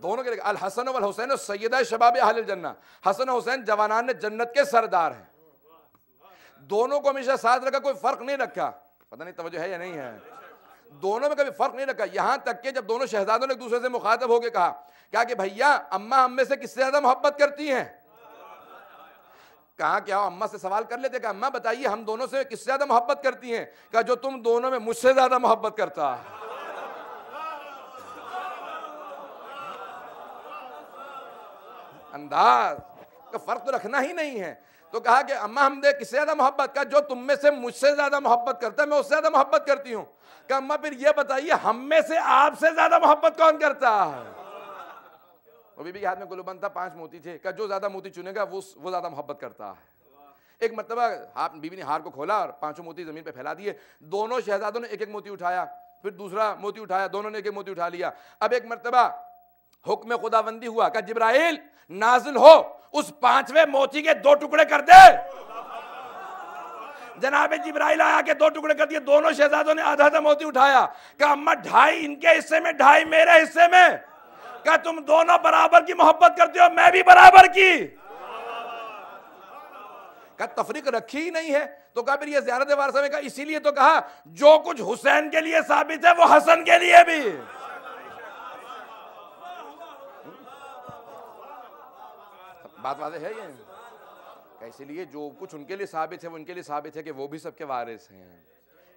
دونوں کے لیے الحسن والحسین سیدہ شباب اہل الجنہ، حسن و حسین جوانان جنت کے سردار ہیں. دونوں کو ہمیشہ ساتھ رکھا، کوئی فرق نہیں رکھا. پتہ نہیں توجہ ہے یا نہیں ہے، دونوں میں کبھی فرق نہیں رکھا. یہاں تک کہ جب دونوں شہزادوں نے ایک دوسرے سے مخاطب ہو کے کہا کہ بھیا اماں ہم میں سے کس سے زیادہ محبت کرتی ہیں. کہا کہ اماں سے سوال کر لیتے، کہا اماں بتائیے ہم دونوں سے کس سے زیادہ محبت کرتی ہیں. کہا جو تم دونوں میں مجھ سے زیادہ محبت کرتا. انداز کا فرق تو رکھنا ہی نہیں ہے. تو کہا کہ اماں ہم کس سے زیادہ محبت، کا جو تم میں سے مجھ سے زیادہ محبت کرتا ہے میں اس سے زیادہ محبت کرتی ہوں. کہ اماں پھر یہ بتائیے ہم میں سے آپ سے زیادہ محبت کون کرتا ہے. وہ بی بی کے ہاتھ میں گلوبند تھا، 5 موتی تھے. کہ جو زیادہ موتی چنے گا وہ زیادہ محبت کرتا ہے. ایک مرتبہ بی بی نے ہار کو کھولا اور 5 موتی زمین پہ پھیلا دیے. دونوں شہزادوں نے ایک ایک موتی اٹھایا، پھر دوسرا موتی اٹھایا، دونوں نے ایک ایک موتی اٹھا لیا. اب ایک مرتبہ حکم خداوندی ہوا کہ جبرائیل نازل ہو، اس 5ویں موتی کے 2 ٹکڑے کر دے. جناب جبرائیل آیا کہ 2 ٹکڑے کر دیے. دونوں شہزادوں نے آدھا موتی اٹھایا. کہ اماں 2.5 ان کے حصے میں، 2.5 میرے حصے میں. کہ تم دونوں برابر کی محبت کرتے ہو، میں بھی برابر کی. کہ تفریق رکھی ہی نہیں ہے. تو کہا پھر یہ زیارت وارثہ میں، کہا اسی لیے تو کہا جو کچھ حسین کے لیے ثابت ہے وہ حسن کے لیے بھی. بات واضح ہے یہ، کہ اسی لیے جو کچھ ان کے لیے ثابت ہے وہ ان کے لیے ثابت ہے کہ وہ بھی سب کے وارث ہیں.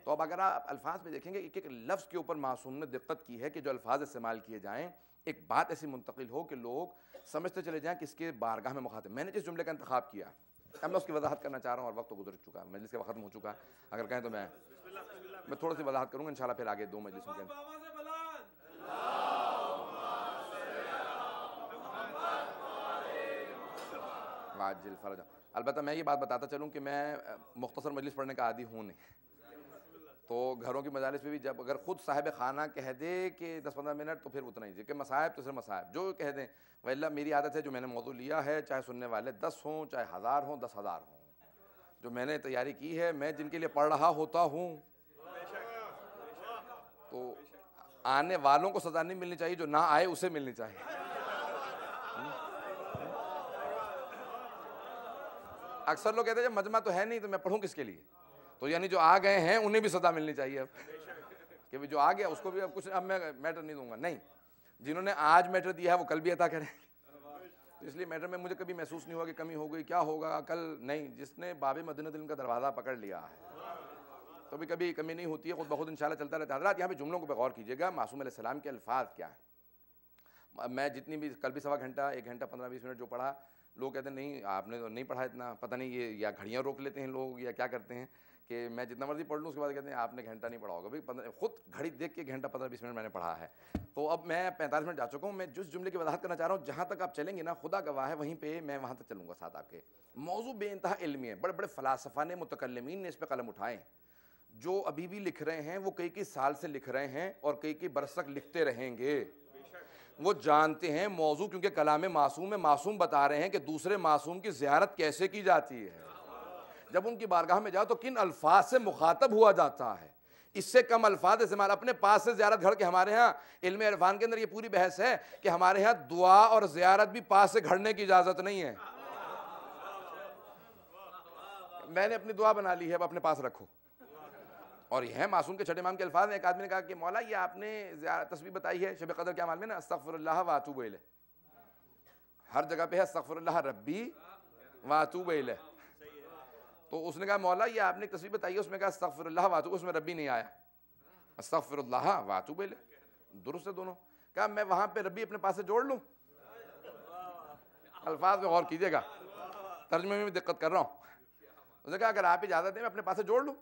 تو اب اگر آپ الفاظ میں دیکھیں گے ایک ایک لفظ کے اوپر معصوم نے دقت کی ہے کہ جو الفاظ استعمال کیے جائیں ایک بات ایسی منتقل ہو کہ لوگ سمجھتے چلے جائیں کہ اس کے بارگاہ میں مخاطب. میں نے جس جملے کا انتخاب کیا اب میں اس کی وضاحت کرنا چاہ رہا ہوں، اور وقت تو گزر چکا ہے، مجلس کا وقت ختم ہو چکا ہے. اگر کہیں تو میں تھوڑی سی وضاحت کروں گا انشاءاللہ پھر آگے 2 مجلسوں کے اندر. واجل فرجا. البتہ میں یہ بات بتاتا چلوں کہ میں مختصر مجلس پڑھنے کا عادی ہوں نہیں. تو گھروں کی مجالس میں بھی جب اگر خود صاحب خانہ کہہ دے کہ 10-15 منٹ تو پھر اتنا ہی، کہ مصائب تو صرف مصائب جو کہہ دیں. وإلا میری عادت ہے جو میں نے موضوع لیا ہے چاہے سننے والے 10 ہوں چاہے 1000 ہوں 10,000 ہوں، جو میں نے تیاری کی ہے میں جن کے لیے پڑھ رہا ہوتا ہوں، تو آنے والوں کو سزا نہیں ملنی چاہیے، جو نہ آئے اسے ملنی چاہیے. اکثر لوگ کہتے ہیں جب مجمع تو ہے نہیں تو میں پڑھوں کس کے لیے. تو یعنی جو آ گئے ہیں انہیں بھی سزا ملنی چاہیے اب کہ جو آ گیا اس کو بھی اب کچھ، اب میں میٹر نہیں دوں گا. نہیں، جنہوں نے آج میٹر دیا ہے وہ کل بھی عطا کریں. تو اس لیے میٹر میں مجھے کبھی محسوس نہیں ہوا کہ کمی ہو گئی، کیا ہوگا کل. نہیں، جس نے باب مدینہ علم کا دروازہ پکڑ لیا ہے کبھی کبھی کمی نہیں ہوتی ہے، خود بخود انشاءاللہ چلتا رہتا ہے۔ حضرات یہاں پہ جملوں کو غور کیجیے گا، معصوم علیہ السلام کے الفاظ کیا ہیں۔ میں جتنی بھی کل بھی سوا گھنٹہ 1 گھنٹہ 15-20 منٹ جو پڑھا، لوگ کہتے ہیں نہیں آپ نے تو نہیں پڑھا اتنا، پتہ نہیں یہ یا گھڑیاں روک لیتے ہیں لوگ یا کیا کرتے ہیں کہ میں جتنا مرضی پڑھ لوں اس کے بعد کہتے ہیں آپ نے گھنٹہ نہیں پڑھا ہوگا۔ بھائی خود گھڑی دیکھ کے 1 گھنٹہ 15-20 منٹ میں نے پڑھا ہے، تو اب میں 45 منٹ جا چکا ہوں۔ میں جس جملے کی وضاحت کرنا چاہ رہا ہوں، جہاں تک آپ چلیں گے نا خدا گواہ ہے وہیں پہ میں وہاں تک چلوں گا ساتھ آپ کے۔ موضوع بے انتہا علمی ہے، بڑے بڑے فلاسفہ نے، متکلمین نے اس پہ قلم اٹھائے ہیں، جو ابھی بھی لکھ رہے ہیں، وہ کئی سال سے لکھ رہے ہیں اور کئی برس تک لکھتے رہیں گے۔ وہ جانتے ہیں موضوع، کیونکہ کلام معصوم ہے، معصوم بتا رہے ہیں کہ دوسرے معصوم کی زیارت کیسے کی جاتی ہے، جب ان کی بارگاہ میں جاؤ تو کن الفاظ سے مخاطب ہوا جاتا ہے، اس سے کم الفاظ استعمال۔ اپنے پاس سے زیارت گھڑ کے، ہمارے ہاں علم عرفان کے اندر یہ پوری بحث ہے کہ ہمارے ہاں دعا اور زیارت بھی پاس سے گھڑنے کی اجازت نہیں ہے۔ میں نے اپنی دعا بنا لی ہے، اب اپنے پاس رکھو۔ اور یہ ہے معصوم کے چھٹے امام کے الفاظ ہیں۔ ایک آدمی نے کہا کہ مولا یہ آپ نے تسبیح بتائی ہے شب قدر کے اعمال میں نا، استغفر اللہ واتوب الیہ، ہر جگہ پہ ہے استغفر اللہ ربی واتوب الیہ، تو اس نے کہا مولا یہ آپ نے تسبیح بتائی ہے، اس میں کہا استغفر اللہ واتوب، اس میں ربی نہیں آیا، استغفر اللہ واتوب الیہ درست ہے دونوں۔ کہا میں وہاں پہ ربی اپنے پاس سے جوڑ لوں؟ الفاظ میں غور کیجیے گا، ترجمے میں بھی دقت کر رہا ہوں۔ اس نے کہا اگر آپ اجازت دیں میں اپنے پاس سے جوڑ لوں۔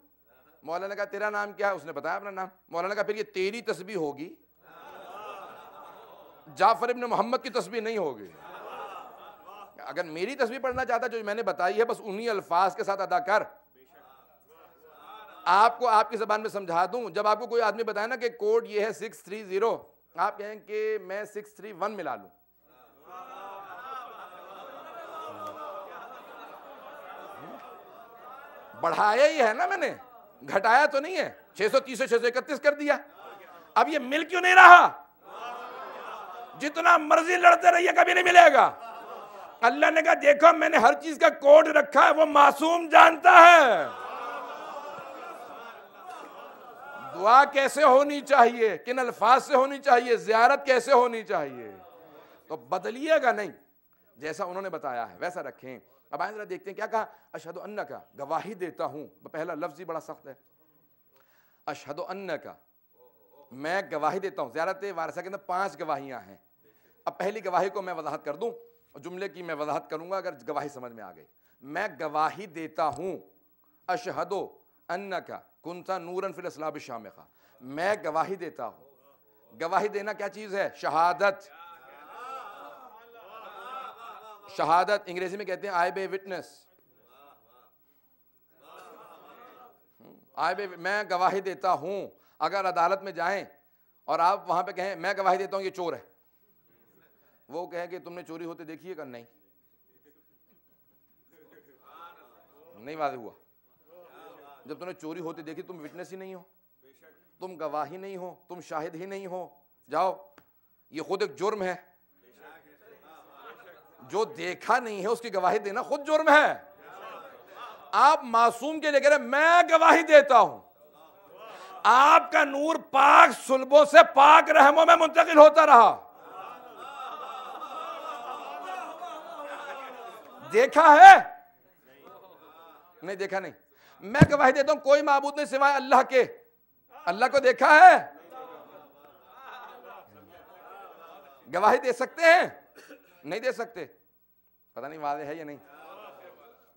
مولانا نے کہا تیرا نام کیا ہے؟ اس نے بتایا اپنا نام۔ مولانا نے کہا پھر یہ تیری تسبیح ہوگی، جعفر ابن محمد کی تسبیح نہیں ہوگی۔ اگر میری تسبیح پڑھنا چاہتا جو میں نے بتائی ہے بس انہی الفاظ کے ساتھ ادا کر۔ آپ کو آپ کی زبان میں سمجھا دوں، جب آپ کو کوئی آدمی بتائے نا کہ کوڈ یہ ہے 630، آپ کہیں کہ میں 631 ملا لوں، بڑھایا ہی ہے نا میں نے، گھٹایا تو نہیں ہے، 630 سے 631 کر دیا۔ اب یہ مل کیوں نہیں رہا؟ جتنا مرضی لڑتے رہیے کبھی نہیں ملے گا۔ اللہ نے کہا دیکھو میں نے ہر چیز کا کوڈ رکھا ہے، وہ معصوم جانتا ہے دعا کیسے ہونی چاہیے، کن الفاظ سے ہونی چاہیے، زیارت کیسے ہونی چاہیے، تو بدلیے گا نہیں، جیسا انہوں نے بتایا ہے ویسا رکھیں۔ اب آئیں ذرا دیکھتے ہیں کیا کہا، اشہد انکا، گواہی دیتا ہوں، پہلا لفظ ہی بڑا سخت ہے، اشہد انکا، میں گواہی دیتا ہوں۔ زیارت وارثہ کے اندر 5 گواہیاں ہیں۔ اب پہلی گواہی کو میں وضاحت کر دوں، جملے کی میں وضاحت کروں گا اگر گواہی سمجھ میں آ گئی۔ میں گواہی دیتا ہوں، اشہد انکا کنت نورا فی الاصلاب الشامخہ، میں گواہی دیتا ہوں۔ گواہی دینا کیا چیز ہے؟ شہادت، شہادت انگریزی میں کہتے ہیں آئی بے وٹنس، میں گواہی دیتا ہوں۔ اگر عدالت میں جائیں اور آپ وہاں پہ کہیں میں گواہی دیتا ہوں یہ چور ہے، وہ کہیں کہ تم نے چوری ہوتے دیکھی ہے؟ کہ نہیں، نہیں واضح ہوا۔ جب تم نے چوری ہوتے دیکھی تم وٹنس ہی نہیں ہو، تم گواہی نہیں ہو، تم شاہد ہی نہیں ہو، جاؤ، یہ خود ایک جرم ہے۔ جو دیکھا نہیں ہے اس کی گواہی دینا خود جرم ہے۔ آپ معصوم کے لیے کہہ رہے ہیں میں گواہی دیتا ہوں، آپ کا نور پاک صلبوں سے پاک رحموں میں منتقل ہوتا رہا۔ دیکھا ہے؟ نہیں دیکھا نہیں۔ میں گواہی دیتا ہوں کوئی معبود نہیں سوائے اللہ کے۔ اللہ کو دیکھا ہے؟ گواہی دے سکتے ہیں؟ نہیں دے سکتے۔ پتہ نہیں واضح ہے یا نہیں۔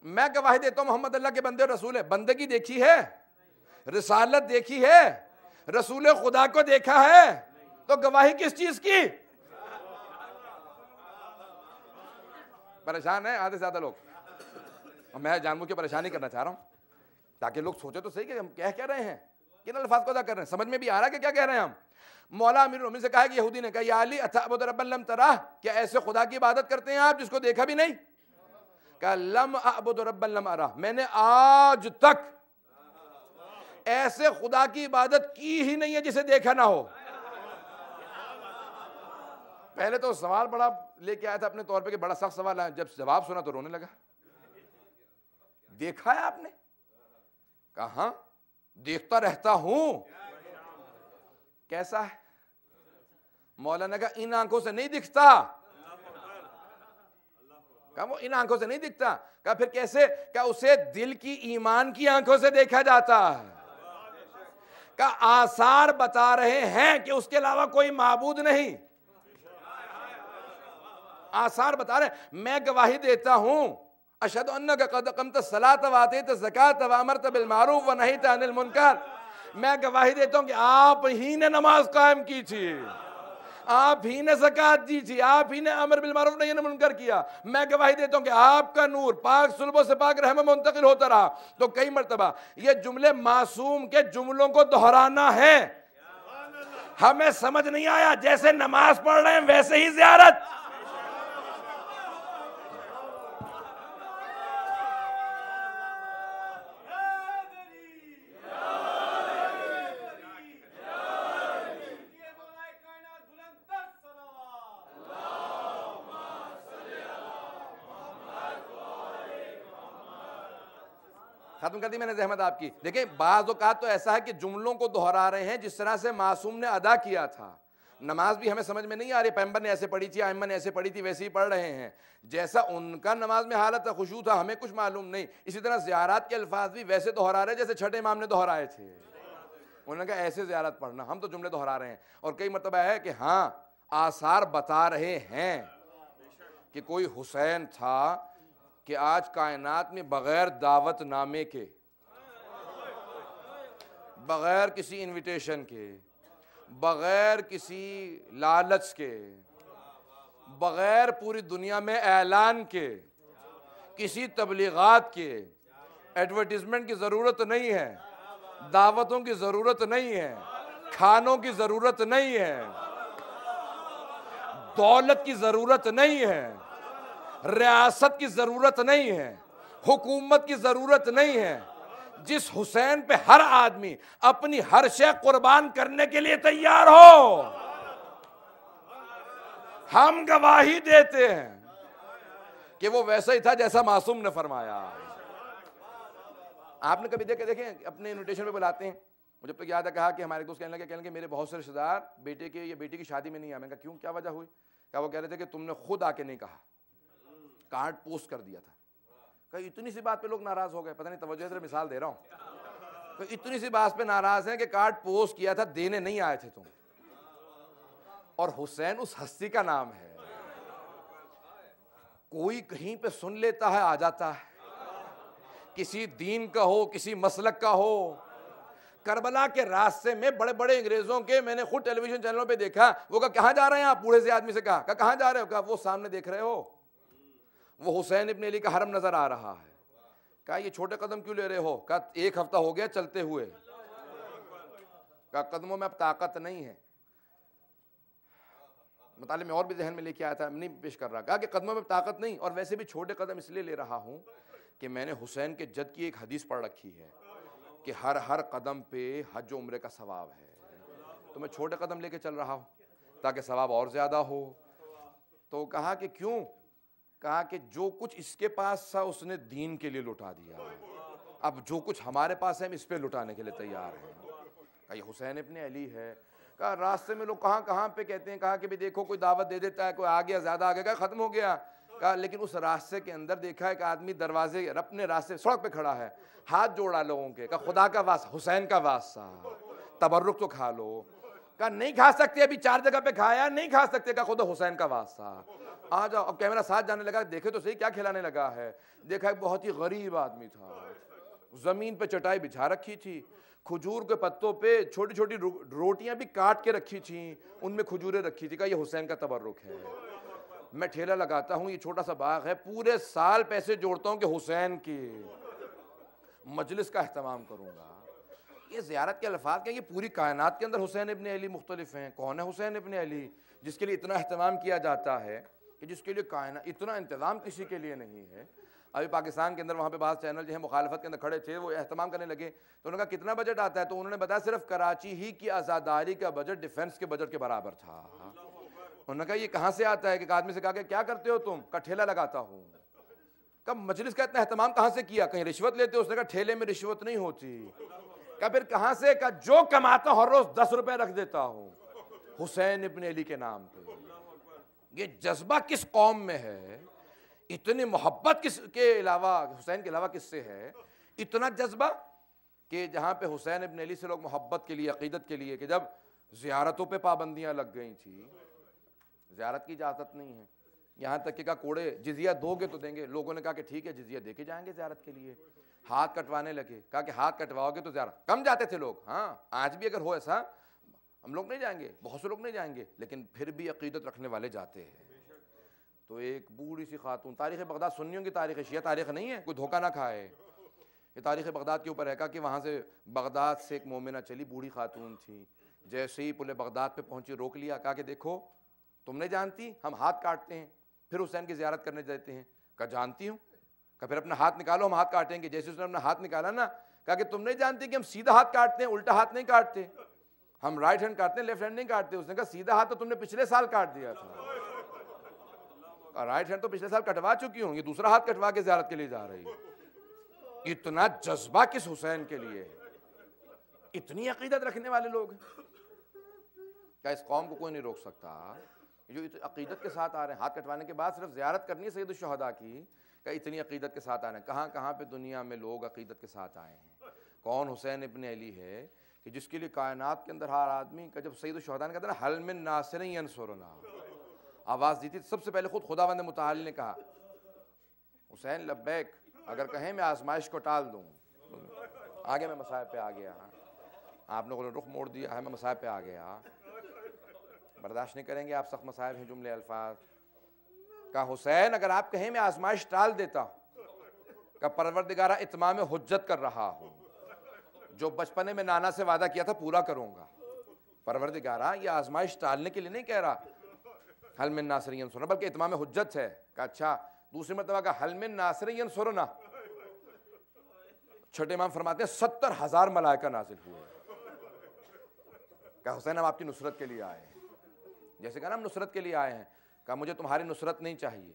میں گواہی دیتا ہوں محمد اللہ کے بندے اور رسول ہے۔ بندگی دیکھی ہے، رسالت دیکھی ہے، رسول خدا کو دیکھا ہے، تو گواہی کس چیز کی؟ پریشان ہیں آدھے زیادہ لوگ، اور میں جان بوجھ کے پریشانی کرنا چاہ رہا ہوں تاکہ لوگ سوچے تو صحیح کہ ہم کہہ رہے ہیں، کن الفاظ کو ادا کر رہے ہیں، سمجھ میں بھی آ رہا ہے کہ کیا کہہ رہے ہیں ہم۔ مولا امیر المومنین سے کہا کہ یہودی نے کہا یا علی اتعبد ربا لم تراہ، کیا ایسے خدا کی عبادت کرتے ہیں آپ جس کو دیکھا بھی نہیں؟ کہا لم اعبد ربا لم اراہ، میں نے آج تک ایسے خدا کی عبادت کی ہی نہیں ہے جسے دیکھا نہ ہو۔ پہلے تو سوال بڑا لے کے آیا تھا اپنے طور پہ کہ بڑا سخت سوال ہے، جب جواب سنا تو رونے لگا۔ دیکھا ہے آپ نے؟ کہاں دیکھتا رہتا ہوں۔ کیسا ہے؟ مولانا کہا ان آنکھوں سے نہیں دکھتا۔ کہا وہ ان آنکھوں سے نہیں دکھتا۔ کہا پھر کیسے؟ کہا اسے دل کی ایمان کی آنکھوں سے دیکھا جاتا ہے۔ کا آثار بتا رہے ہیں کہ اس کے علاوہ کوئی معبود نہیں. آثار بتا رہے ہیں. میں گواہی دیتا ہوں اشہد انک قد اقمت الصلاۃ وآتیت الزکاۃ وامرت بالمعروف ونہیت عن المنکر. میں گواہی دیتا ہوں کہ آپ ہی نے نماز قائم کی تھی, آپ ہی نے زکوٰۃ دی تھی, آپ ہی نے امر بالمعروف نہی عن المنکر کیا. میں گواہی دیتا ہوں کہ آپ کا نور پاک صلب سے پاک رحم منتقل ہوتا رہا. تو کئی مرتبہ یہ جملے معصوم کے جملوں کو دہرانا ہے. ہمیں سمجھ نہیں آیا, جیسے نماز پڑھ رہے ہیں ویسے ہی زیارت. ختم کر دی میں نے زحمت آپ کی. دیکھیں بعض اوقات تو ایسا ہے کہ جملوں کو دہرا رہے ہیں جس طرح سے معصوم نے ادا کیا تھا. نماز بھی ہمیں سمجھ میں نہیں آ رہی, پیغمبر نے ایسے پڑھی تھی, ائمہ نے ایسے پڑھی تھی, ویسے ہی پڑھ رہے ہیں جیسا ان کا نماز میں حالت خشوع تھا, ہمیں کچھ معلوم نہیں. اسی طرح زیارات کے الفاظ بھی ویسے دہرا رہے جیسے چھٹے امام نے دہرائے تھے. انہوں نے کہا ایسے زیارت پڑھنا, ہم تو جملے دہرا رہے ہیں. اور کئی مرتبہ ہے کہ ہاں آثار بتا رہے ہیں کہ کوئی حسین تھا کہ آج کائنات میں بغیر دعوت نامے کے, بغیر کسی انویٹیشن کے, بغیر کسی لالچ کے, بغیر پوری دنیا میں اعلان کے, کسی تبلیغات کے, ایڈورٹیزمنٹ کی ضرورت نہیں ہے, دعوتوں کی ضرورت نہیں ہے, کھانوں کی ضرورت نہیں ہے, دولت کی ضرورت نہیں ہے, ریاست کی ضرورت نہیں ہے, حکومت کی ضرورت نہیں ہے. جس حسین پہ ہر آدمی اپنی ہر شے قربان کرنے کے لیے تیار ہو, ہم گواہی دیتے ہیں کہ وہ ویسا ہی تھا جیسا معصوم نے فرمایا. آپ نے کبھی دیکھیں اپنے انویٹیشن پہ بلاتے ہیں. مجھے اب تک یاد ہے کہا کہ ہمارے دوست کہنے لگے میرے بہت سے رشتہ دار بیٹے کے یا بیٹی کی شادی میں نہیں آئے. میں کہا کیوں, کیا وجہ ہوئی؟ کہا وہ کہہ رہے تھے کہ تم نے خود آ کے نہیں کہا, کارڈ پوسٹ کر دیا تھا. کہ اتنی سی بات پہ لوگ ناراض ہو گئے, پتہ نہیں توجہ سے مثال دے رہا ہوں, کہ اتنی سی بات پہ ناراض ہیں کہ کارڈ پوسٹ کیا تھا, دینے نہیں آئے تھے تم. اور حسین اس ہستی کا نام ہے, کوئی کہیں پہ سن لیتا ہے آ جاتا ہے, کسی دین کا ہو, کسی مسلک کا ہو. کربلا کے راستے میں بڑے بڑے انگریزوں کے میں نے خود ٹیلی ویژن چینلوں پہ دیکھا, وہ کہا کہاں جا رہے ہیں آپ؟ بوڑھے سے آدمی سے کہا کہاں جا رہے ہو؟ کہا وہ سامنے دیکھ رہے ہو, وہ حسین ابن علی کا حرم نظر آ رہا ہے. کہا یہ چھوٹے قدم کیوں لے رہے ہو؟ کہا 1 ہفتہ ہو گیا چلتے ہوئے. کہا قدموں میں اب طاقت نہیں ہے. مطالعے میں اور بھی ذہن میں لے کے آیا تھا, نہیں پیش کر رہا. کہا کہ قدموں میں طاقت نہیں, اور ویسے بھی چھوٹے قدم اس لیے لے رہا ہوں کہ میں نے حسین کے جد کی ایک حدیث پڑھ رکھی ہے کہ ہر قدم پہ حج و عمرے کا ثواب ہے. تو میں چھوٹے قدم لے کے چل رہا ہوں تاکہ ثواب اور زیادہ ہو. تو کہا کہ کیوں؟ کہا کہ جو کچھ اس کے پاس تھا اس نے دین کے لیے لٹا دیا, اب جو کچھ ہمارے پاس ہے ہم اس پہ لٹانے کے لیے تیار ہیں. کہا یہ حسین ابن علی ہے. کہا راستے میں لوگ کہاں پہ کہتے ہیں, کہا کہ بھی دیکھو کوئی دعوت دے دیتا ہے, کوئی آ گیا زیادہ آگے, کہا ختم ہو گیا. کہا لیکن اس راستے کے اندر دیکھا ہے کہ آدمی دروازے اپنے راستے سڑک پہ کھڑا ہے, ہاتھ جوڑا لوگوں کے. کہا خدا کا واسطہ, حسین کا واسطہ, تبرک تو کھا لو. کہا نہیں کھا سکتے, ابھی 4 جگہ پہ کھایا, نہیں کھا سکتے. کہا خدا حسین کا واسطہ آ جاؤ. اب کیمرہ ساتھ جانے لگا, دیکھے تو صحیح کیا کھلانے لگا ہے. دیکھا ایک بہت ہی غریب آدمی تھا, زمین پہ چٹائی بچھا رکھی تھی, کھجور کے پتوں پہ چھوٹی چھوٹی روٹیاں بھی کاٹ کے رکھی تھیں, ان میں کھجوریں رکھی تھی. کہا یہ حسین کا تبرک ہے. میں ٹھیلا لگاتا ہوں, یہ چھوٹا سا باغ ہے, پورے سال پیسے جوڑتا ہوں کہ حسین کی مجلس کا اہتمام کروں گا. یہ زیارت کے الفاظ کیا, یہ پوری کائنات کے اندر حسین ابن علی مختلف ہیں. کون ہے حسین ابن علی جس کے لیے اتنا اہتمام کیا جاتا ہے, کہ جس کے لیے کائنات اتنا انتظام کسی کے لیے نہیں ہے. ابھی پاکستان کے اندر وہاں پہ بعض چینل جو ہیں مخالفت کے اندر کھڑے تھے, وہ اہتمام کرنے لگے, تو انہوں نے کہا کتنا بجٹ آتا ہے؟ تو انہوں نے بتایا صرف کراچی ہی کی آزاداری کا بجٹ ڈیفنس کے بجٹ کے برابر تھا. انہوں نے کہا یہ کہاں سے آتا ہے؟ کہ آدمی سے کہا کہ کیا کرتے ہو تم؟ کہا ٹھیلا لگاتا ہوں. کہا مجلس کا اتنا اہتمام کہاں سے کیا؟ کہیں رشوت لیتے ہو؟ اس نے کہا ٹھیلے میں رشوت نہیں ہوتی. کہا پھر کہاں سے؟ کہا جو کماتا ہوں ہر روز 10 روپے رکھ دیتا ہوں حسین ابن علی کے نام پہ. یہ جذبہ کس قوم میں ہے؟ اتنی محبت کس کے علاوہ, حسین کے علاوہ کس سے ہے اتنا جذبہ؟ کہ جہاں پہ حسین ابن علی سے لوگ محبت کے لیے، عقیدت کے لیے، کہ جب زیارتوں پہ پابندیاں لگ گئی تھیں، زیارت کی اجازت نہیں ہے، یہاں تک کہ کہا کوڑے جزیہ دو گے تو دیں گے، لوگوں نے کہا کہ ٹھیک ہے جزیہ دے کے جائیں گے زیارت کے لیے، ہاتھ کٹوانے لگے، کہا کہ ہاتھ کٹواؤ گے تو زیارت، کم جاتے تھے لوگ، ہاں آج بھی اگر ہو ایسا ہم لوگ نہیں جائیں گے، بہت سے لوگ نہیں جائیں گے، لیکن پھر بھی عقیدت رکھنے والے جاتے ہیں۔ تو ایک بوڑھی سی خاتون، تاریخ بغداد سنیوں کی تاریخ، شیعہ تاریخ نہیں ہے، کوئی دھوکہ نہ کھائے، یہ تاریخ بغداد کے اوپر ہے، کہا کہ وہاں سے بغداد سے ایک مومنہ چلی، بوڑھی خاتون تھی، جیسے ہی پل بغداد پہ پہنچی روک لیا، کہا کہ دیکھو تم نہیں جانتی ہم ہاتھ کاٹتے ہیں پھر حسین کی زیارت کرنے جاتے ہیں، کہا جانتی ہوں، کہا پھر اپنا ہاتھ نکالو ہم ہاتھ کاٹیں گے، جیسے اس نے اپنا ہاتھ نکالا نا، کہا کہ تم نہیں جانتی کہ ہم سیدھا ہاتھ کاٹتے ہیں، الٹا ہاتھ نہیں کاٹتے، ہم رائٹ ہینڈ کاٹتے ہیں لیفٹ ہینڈ نہیں کاٹتے، اس نے کہا سیدھا ہاتھ تو تم نے پچھلے سال کاٹ دیا تھا، رائٹ ہینڈ تو پچھلے سال کٹوا چکی ہوں، یہ دوسرا ہاتھ کٹوا کے زیارت کے لیے جا رہی ہے۔ اتنا جذبہ کس حسین کے لیے ہے، اتنی عقیدت رکھنے والے لوگ ہیں، کیا اس قوم کو کوئی نہیں روک سکتا؟ جو عقیدت کے ساتھ آ رہے ہیں، ہاتھ کٹوانے کے بعد صرف زیارت کرنی ہے سید الشہداء کی، کہ اتنی عقیدت کے ساتھ آ رہے ہیں، کہاں کہاں پہ دنیا میں لوگ عقیدت کے ساتھ آئے ہیں۔ کون حسین ابن علی ہے کہ جس کے لیے کائنات کے اندر ہر آدمی کا، جب سید الشہداء نے کہا نا حل من ناصر ینصرنا، آواز دی تھی، سب سے پہلے خود خداوند متعال نے کہا حسین لبیک، اگر کہیں میں آزمائش کو ٹال دوں، آگے میں مصائب پہ آ گیا، آپ نے رخ موڑ دیا ہے، میں مصائب پہ آ گیا، برداشت نہیں کریں گے آپ، سخت مصائب ہیں، جملے الفاظ، کہا حسین اگر آپ کہیں میں آزمائش ٹال دیتا ہوں، کہ پروردگارہ اتمام حجت کر رہا ہوں، جو بچپنے میں نانا سے وعدہ کیا تھا پورا کروں گا، پروردگارہ یہ آزمائش ٹالنے کے لیے نہیں کہہ رہا حل من ناصر ینصرنا، بلکہ اتمام حجت ہے، کہا اچھا، دوسری مرتبہ کہا حل من ناصر ینصرنا، چھٹے امام فرماتے ہیں 70,000 ملائکہ نازل ہوئے، کہا حسین ہم آپ کی نصرت کے لیے آئے ہیں، جیسے کہا نا ہم نصرت کے لیے آئے ہیں، کہا مجھے تمہاری نصرت نہیں چاہیے،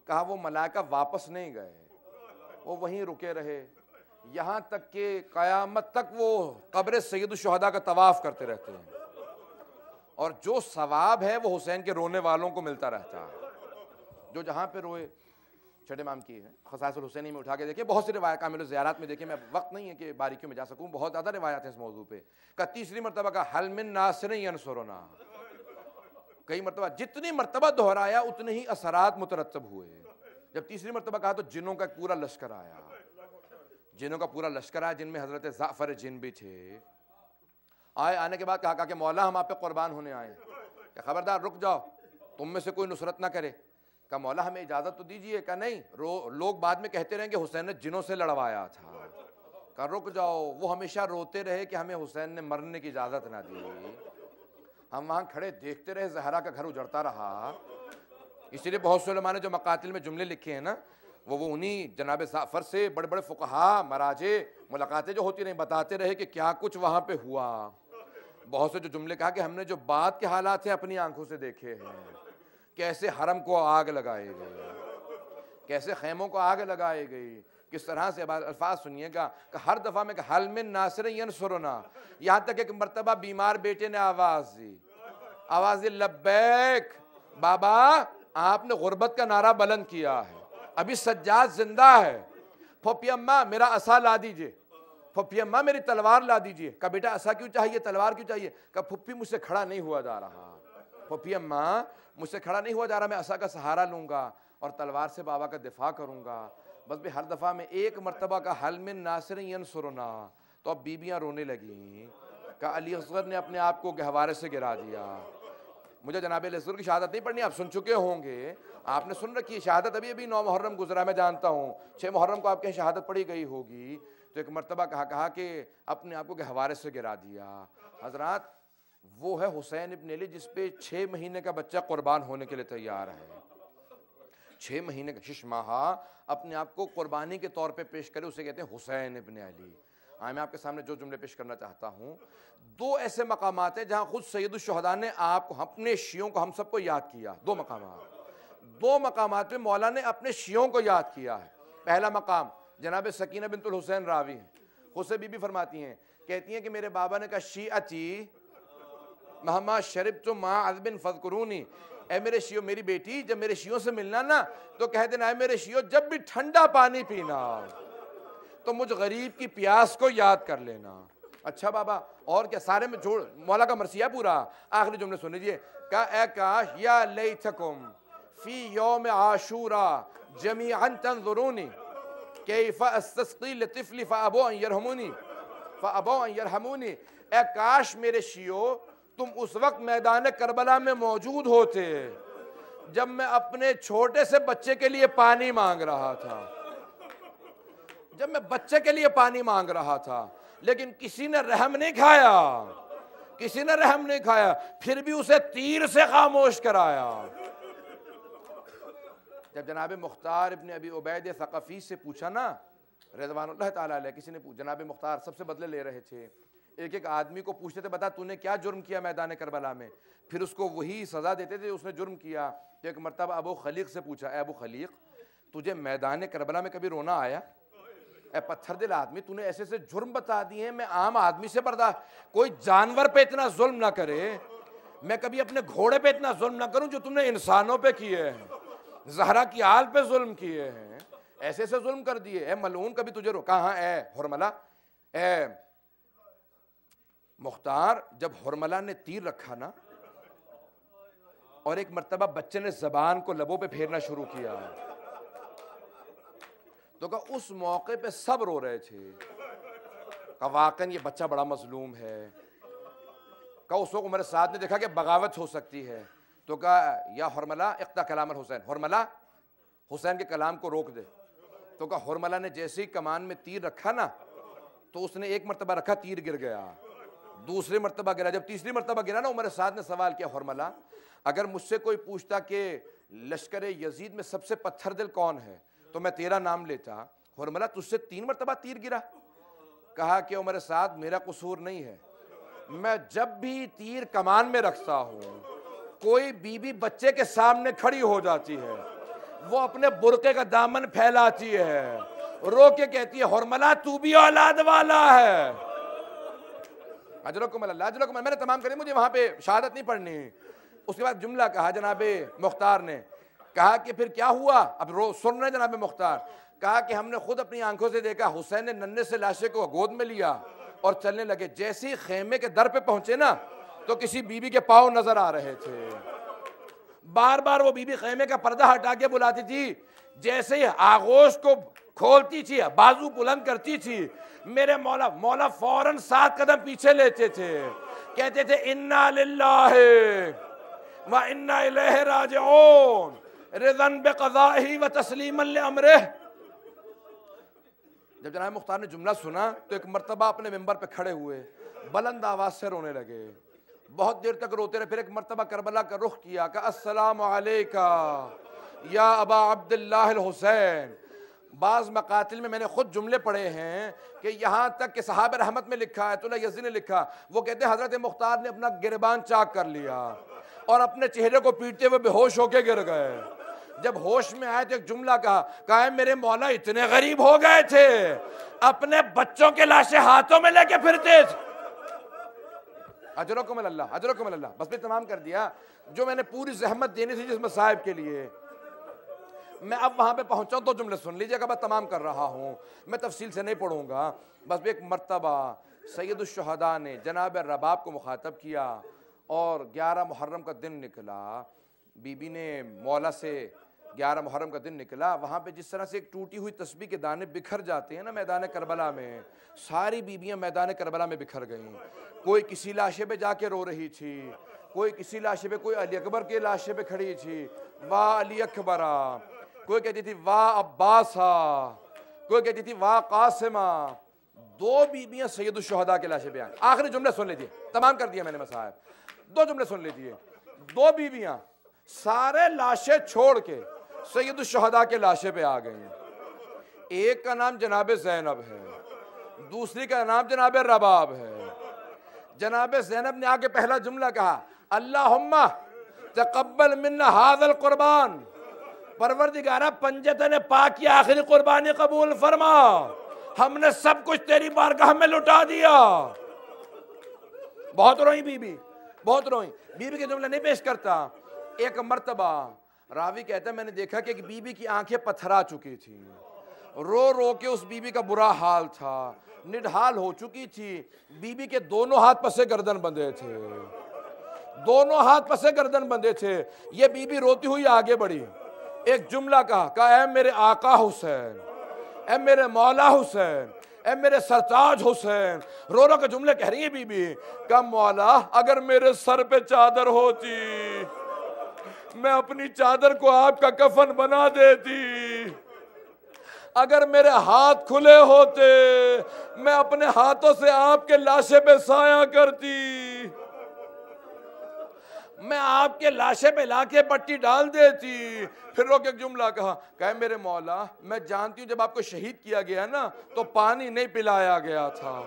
کہا وہ ملائکہ واپس نہیں گئے، وہ وہیں رکے رہے، یہاں تک کہ قیامت تک وہ قبر سید الشہداء کا طواف کرتے رہتے ہیں، اور جو ثواب ہے وہ حسین کے رونے والوں کو ملتا رہتا ہے، جو جہاں پہ روئے۔ چھٹے امام کی ہے خصائص الحسینی میں اٹھا کے دیکھیں، بہت سی روایات کامل الزیارات میں دیکھیں، میں وقت نہیں ہے کہ باریکیوں میں جا سکوں، بہت زیادہ روایات ہیں اس موضوع پہ، کہ تیسری مرتبہ کا حل من ناصر ینصرنا، کئی مرتبہ، جتنی مرتبہ دہرایا اتنے ہی اثرات مترتب ہوئے، جب تیسری مرتبہ کہا تو جنوں کا ایک پورا لشکر آیا، جنوں کا پورا لشکر آیا، جن میں حضرت جعفر جن بھی تھے، آنے کے بعد کہا کہ مولا ہم آپ پہ قربان ہونے آئے ہیں، کہ خبردار رک جاؤ، تم میں سے کوئی نصرت نہ کرے، کہا مولا ہمیں اجازت تو دیجئے، کہا نہیں، لوگ بعد میں کہتے رہیں کہ حسین نے جنوں سے لڑوایا تھا، کہا رک جاؤ، وہ ہمیشہ روتے رہے کہ ہمیں حسین نے مرنے کی اجازت نہ دی، ہم وہاں کھڑے دیکھتے رہے، زہرا کا گھر اجڑتا رہا، اسی لیے بہت سے علماء نے جو مقاتل میں جملے لکھے ہیں نا، وہ انہی جناب جعفر سے بڑے بڑے فقہا، مراجع، ملاقاتیں جو ہوتی رہیں، بتاتے رہے کہ کیا کچھ وہاں پہ ہوا، بہت سے جو جملے کہا کہ ہم نے جو بعد کے حالات ہیں اپنی آنکھوں سے دیکھے ہیں، کیسے حرم کو آگ لگائے گئے، کیسے خیموں کو آگ لگائے گئی، کس طرح سے الفاظ سنیے گا کہ ہر دفعہ میں کہ حل من ناصر ینصرنا، یہاں تک ایک مرتبہ بیمار بیٹے نے آواز دی لبیک، بابا آپ نے غربت کا نعرہ بلند کیا ہے، ابھی سجاد زندہ ہے، پھوپھی اماں میرا عصا لا دیجئے، پھوپھی اماں میری تلوار لا دیجئے، کہا بیٹا عصا کیوں چاہیے، تلوار کیوں چاہیے، کہا پھوپھی مجھ سے کھڑا نہیں ہوا جا رہا، پھوپھی اماں مجھ سے کھڑا نہیں ہوا جا رہا، میں عصا کا سہارا لوں گا اور تلوار سے بابا کا دفاع کروں گا، بس بھی ہر دفعہ میں ایک مرتبہ کا حل من ناصر ینصرنا، تو اب بیویاں رونے لگیں، کہ علی اصغر نے اپنے آپ کو گہوارے سے گرا دیا، مجھے جناب علی اصغر کی شہادت نہیں پڑھنی، آپ سن چکے ہوں گے، آپ نے سن رکھی ہے شہادت، ابھی 9 محرم گزرا میں جانتا ہوں، 6 محرم کو آپ کے شہادت پڑھی گئی ہوگی، تو ایک مرتبہ کہا کہ اپنے آپ کو گہوارے سے گرا دیا۔ حضرات وہ ہے حسین ابن علی جس پہ 6 مہینے کا بچہ قربان ہونے کے لیے تیار ہے، 6 مہینے کا 6 ماہ اپنے آپ کو قربانی کے طور پہ پیش کرے، اسے کہتے ہیں حسین ابن علی۔ میں آپ کے سامنے جو جملے پیش کرنا چاہتا ہوں، 2 ایسے مقامات ہیں جہاں خود سید الشہداء نے آپ کو، اپنے شیعوں کو، ہم سب کو یاد کیا، 2 مقامات پہ مولا نے اپنے شیعوں کو یاد کیا ہے۔ پہلا مقام جناب سکینہ بنت الحسین راوی ہیں، خود سے بی بی فرماتی ہیں، کہتی ہیں کہ میرے بابا نے کہا شیعتی مہما شربت مع عذب فاذکرونی، اے میرے شیعوں، میری بیٹی جب میرے شیعوں سے ملنا نا تو کہہ دینا، اے میرے شیعوں جب بھی ٹھنڈا پانی پینا، تو مجھ غریب کی پیاس کو یاد کر لینا۔ اچھا بابا اور کیا؟ سارے میں چھوڑ، مولا کا مرثیہ پورا، آخری جملے سن لیجیے، کہا اے کاش یا لیتکم فی یوم عاشورا جمیعا تنظرونی کیف استسقی لطفلی فابوا ان یرحمونی، اے کاش میرے شیعو تم اس وقت میدان کربلا میں موجود ہوتے جب میں اپنے چھوٹے سے بچے کے لیے پانی مانگ رہا تھا، جب میں بچے کے لیے پانی مانگ رہا تھا، لیکن کسی نے رحم نہیں کھایا، کسی نے رحم نہیں کھایا، پھر بھی اسے تیر سے خاموش کرایا۔ جب جناب مختار ابن ابی عبید ثقفی سے پوچھا نا رضوان اللہ تعالیٰ علیہ، کسی نے جناب مختار سب سے بدلے لے رہے تھے، ایک ایک آدمی کو پوچھتے تھے بتا تو نے کیا جرم کیا میدان کربلا میں، پھر اس کو وہی سزا دیتے تھے اس نے جرم کیا۔ ایک مرتبہ ابو خلیق سے پوچھا، اے ابو خلیق تجھے میدان کربلا میں کبھی رونا آیا؟ اے پتھر دل آدمی تو نے ایسے سے جرم بتا دیے ہیں، میں عام آدمی سے برداشت، کوئی جانور پہ اتنا ظلم نہ کرے، میں کبھی اپنے گھوڑے پہ اتنا ظلم نہ کروں جو تم نے انسانوں پہ کیے ہیں، زہرا کی آل پہ ظلم کیے ہیں، ایسے سے ظلم کر دیے، اے ملعون کبھی تجھے رو؟ کہاں اے حرملہ، اے مختار جب حرملہ نے تیر رکھا نا اور ایک مرتبہ بچے نے زبان کو لبوں پہ پھیرنا شروع کیا تو کہا اس موقع پہ سب رو رہے تھے، کہا واقعاً یہ بچہ بڑا مظلوم ہے، کہا اس وقت عمر سعد نے دیکھا کہ بغاوت ہو سکتی ہے تو کہا یا حرملہ اقطع کلام الحسین، حرملہ حسین کے کلام کو روک دے، تو کہا حرملہ نے جیسے ہی کمان میں تیر رکھا نا تو اس نے ایک مرتبہ رکھا تیر گر گیا، دوسری مرتبہ گرا، جب تیسری مرتبہ گرا نا عمر سعد نے سوال کیا حرملہ اگر مجھ سے کوئی پوچھتا کہ لشکر یزید میں سب سے پتھر دل کون ہے تو میں تیرا نام لیتا، حرملہ تجھ سے 3 مرتبہ تیر گرا؟ کہا کہ عمر سعد میرا قصور نہیں ہے، میں جب بھی تیر کمان میں رکھتا ہوں کوئی بی بی بچے کے سامنے کھڑی ہو جاتی ہے، وہ اپنے برقعے کا دامن پھیلاتی ہے، رو کے کہتی ہے حرملہ تو بھی اولاد والا ہے۔ اجرکم اللہ، اجرکم اللہ، میں نے تمام کری، مجھے وہاں پہ شہادت نہیں پڑھنی۔ اس کے بعد جملہ کہا جناب مختار نے، کہا کہ پھر کیا ہوا؟ اب سن رہے جناب مختار، کہا کہ ہم نے خود اپنی آنکھوں سے دیکھا حسین نے ننھے سے لاشے کو گود میں لیا اور چلنے لگے، جیسے ہی خیمے کے در پہ پہنچے نا تو کسی بی بی کے پاؤں نظر آ رہے تھے، بار بار وہ بی بی خیمے کا پردہ ہٹا کے بلاتی تھی، جیسے ہی آغوش کو کھولتی تھی بازو بلند کرتی تھی میرے مولا فوراً 7 قدم پیچھے لیتے تھے، کہتے تھے انا للہ و انا الیہ راجعون رضا بقضائہ و تسلیما لامرہ۔ جب جناب مختار نے جملہ سنا تو ایک مرتبہ اپنے ممبر پہ کھڑے ہوئے، بلند آواز سے رونے لگے، بہت دیر تک روتے رہے، پھر ایک مرتبہ کربلا کا رخ کیا کہ السلام علیکہ یا ابا عبداللہ الحسین۔ بعض مقاتل میں نے خود جملے پڑھے ہیں کہ یہاں تک کہ صحابہ رحمت میں لکھا ہے، آیت اللہ یزدی نے لکھا، وہ کہتے ہیں حضرت مختار نے اپنا گریبان چاک کر لیا اور اپنے چہرے کو پیٹتے ہوئے بے ہوش ہو کے گر گئے۔ جب ہوش میں آئے تو ایک جملہ کہا میرے مولا اتنے غریب ہو گئے تھے اپنے بچوں کے لاشیں ہاتھوں میں لے کے پھرتے تھے۔ اجرکم اللہ، اجرکم اللہ، بس میں تمام کر دیا جو میں نے پوری زحمت دینی تھی جس مصائب کے لیے۔ میں اب وہاں پہ پہنچا ہوں، 2 جملے سن لیجیے گا، میں تمام کر رہا ہوں، میں تفصیل سے نہیں پڑھوں گا، بس ایک مرتبہ سید الشہداء نے جناب رباب کو مخاطب کیا اور 11 محرم کا دن نکلا، بی بی نے مولا سے 11 محرم کا دن نکلا، وہاں پہ جس طرح سے ایک ٹوٹی ہوئی تسبیح کے دانے بکھر جاتے ہیں نا میدان کربلا میں، ساری بیویاں میدان کربلا میں بکھر گئیں، کوئی کسی لاشے پہ جا کے رو رہی تھی، کوئی کسی لاشے پہ، کوئی علی اکبر کے لاشے پہ کھڑی تھی واہ علی اکبرہ، کوئی کہتی تھی واہ عباسہ، کوئی کہتی تھی واہ قاسمہ۔ 2 بیویاں سید الشہداء کے لاشے پہ آئیں۔ آخری جملے سن لیجیے، تمام کر دیا میں نے مصائب، 2 جملے سن لیجیے۔ 2 بیویاں سارے لاشیں چھوڑ کے سید الشہداء کے لاشے پہ آ گئیں، ایک کا نام جناب زینب ہے، دوسری کا نام جناب رباب ہے۔ جناب زینب نے آگے پہلا جملہ کہا اللہم تقبل منا ھذا القربان، پروردگارہ پنجتن پاک کی آخری قربانی قبول فرما، ہم نے سب کچھ تیری بارگاہ میں لٹا دیا۔ بہت روئی بی بی، بہت روئی، بی بی کے جملے نہیں پیش کرتا۔ ایک مرتبہ راوی کہتا ہے میں نے دیکھا کہ ایک بی بی کی آنکھیں پتھرا چکی تھیں، رو رو کے اس بی بی کا برا حال تھا، نڈھال ہو چکی تھی، بی بی کے دونوں ہاتھ پسے گردن بندھے تھے، دونوں ہاتھ پسے گردن بندھے تھے۔ یہ بی بی روتی ہوئی آگے بڑھی، ایک جملہ کہا اے میرے آقا حسین، اے میرے مولا حسین، اے میرے سرتاج حسین، رو رو کے جملے کہہ رہی ہے بی بی کہ مولا اگر میرے سر پہ چادر ہوتی میں اپنی چادر کو آپ کا کفن بنا دیتی، اگر میرے ہاتھ کھلے ہوتے میں اپنے ہاتھوں سے آپ کے لاشے پہ سایہ کرتی، میں آپ کے لاشے پہ لا کے پٹی ڈال دیتی۔ پھر رو کے ایک جملہ کہا کہ میرے مولا میں جانتی ہوں جب آپ کو شہید کیا گیا نا تو پانی نہیں پلایا گیا تھا،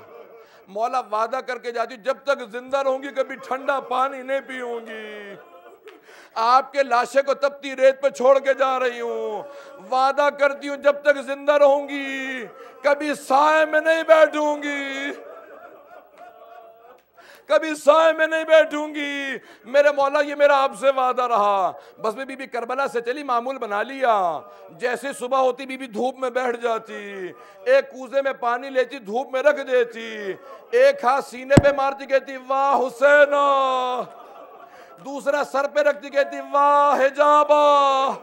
مولا وعدہ کر کے جاتی ہوں جب تک زندہ رہوں گی کبھی ٹھنڈا پانی نہیں پیوں گی، آپ کے لاشے کو تپتی ریت پہ چھوڑ کے جا رہی ہوں، وعدہ کرتی ہوں جب تک زندہ رہوں گی کبھی سائے میں نہیں بیٹھوں گی، کبھی سائے میں نہیں بیٹھوں گی، میرے مولا یہ میرا آپ سے وعدہ رہا۔ بس میں بی بی کربلا سے چلی، معمول بنا لیا، جیسے صبح ہوتی بی بی دھوپ میں بیٹھ جاتی، ایک کوزے میں پانی لیتی دھوپ میں رکھ دیتی، ایک ہاتھ سینے پہ مارتی کہتی واہ حسینہ، دوسرا سر پہ رکھتی کہتی واہ حجابہ۔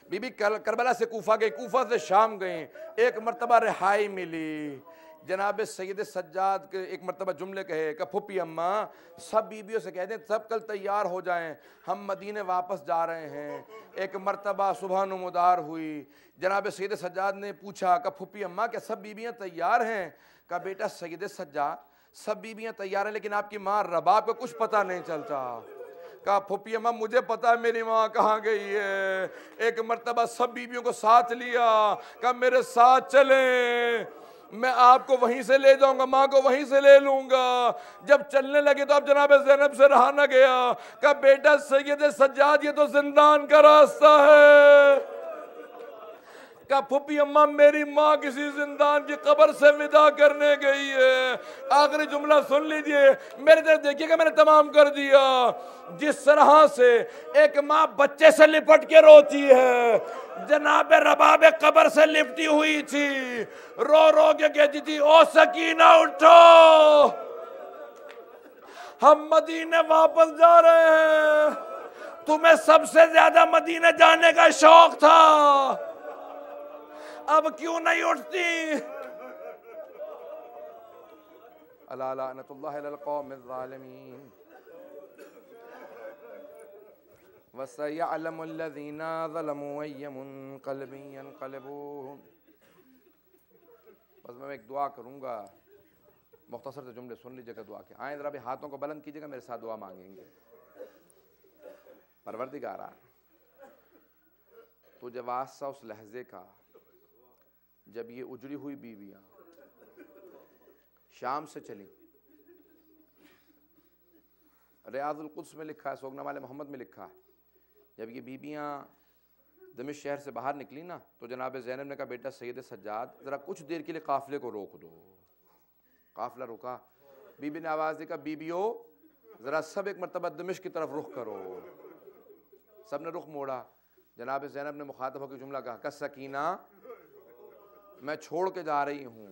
بی بی کربلا سے کوفہ گئی، کوفہ سے شام گئیں، ایک مرتبہ رہائی ملی، جناب سید سجاد کے ایک مرتبہ جملے کہے کہ پھپھی اماں سب بیویوں سے کہہ دیں سب کل تیار ہو جائیں ہم مدینے واپس جا رہے ہیں۔ ایک مرتبہ صبح نمودار ہوئی، جناب سید سجاد نے پوچھا کہ پھپھی اماں کیا سب بیویاں تیار ہیں؟ کہا بیٹا سید سجاد سب بیویاں تیار ہیں لیکن آپ کی ماں رباب کا کچھ پتہ نہیں چلتا۔ کہا پھپھی اماں مجھے پتا ہے میری ماں کہاں گئی ہے۔ ایک مرتبہ سب بیویوں کو ساتھ لیا، کہا میرے ساتھ چلیں، میں آپ کو وہیں سے لے جاؤں گا، ماں کو وہیں سے لے لوں گا۔ جب چلنے لگے تو اب جناب زینب سے رہا نہ گیا، کہا بیٹا سید سجاد یہ تو زندان کا راستہ ہے۔ کہا پھپھی اماں میری ماں کسی زندان کی قبر سے ودا کرنے گئی ہے۔ آخری جملہ سن لیجئے، میرے طرف دیکھیے کہ میں نے تمام کر دیا۔ جس طرح سے ایک ماں بچے سے لپٹ کے روتی ہے، جناب رباب قبر سے لپٹی ہوئی تھی، رو رو کے کہتی تھی او سکینہ اٹھو، ہم مدینے واپس جا رہے ہیں، تمہیں سب سے زیادہ مدینے جانے کا شوق تھا، اب کیوں نہیں اٹھتی؟ الا لعنت اللہ علی القوم الظالمین وَسَيَعْلَمُ الَّذِينَ ظَلَمُوا أَيَّ مُنقَلِبٍ يَنقَلِبُونَ۔ بس میں ایک دعا کروں گا، مختصر سے جملے سن لیجئے گا دعا کے، آئیں ذرا بھی ہاتھوں کو بلند کیجئے گا میرے ساتھ دعا مانگیں گے۔ پروردگارا تجھے واسطہ اس لحظے کا جب یہ اجڑی ہوئی بیویاں شام سے چلی، ریاض القدس میں لکھا ہے، سوگنا والے محمد میں لکھا ہے، جب یہ بیویاں دمشق شہر سے باہر نکلی نا تو جناب زینب نے کہا بیٹا سید سجاد ذرا کچھ دیر کے لیے قافلے کو روک دو۔ قافلہ رکا، بی بی نے آواز دی کہا بیبیو ذرا سب ایک مرتبہ دمشق کی طرف رخ کرو۔ سب نے رخ موڑا، جناب زینب نے مخاطب ہو کے جملہ کہا کہ سکینہ میں چھوڑ کے جا رہی ہوں،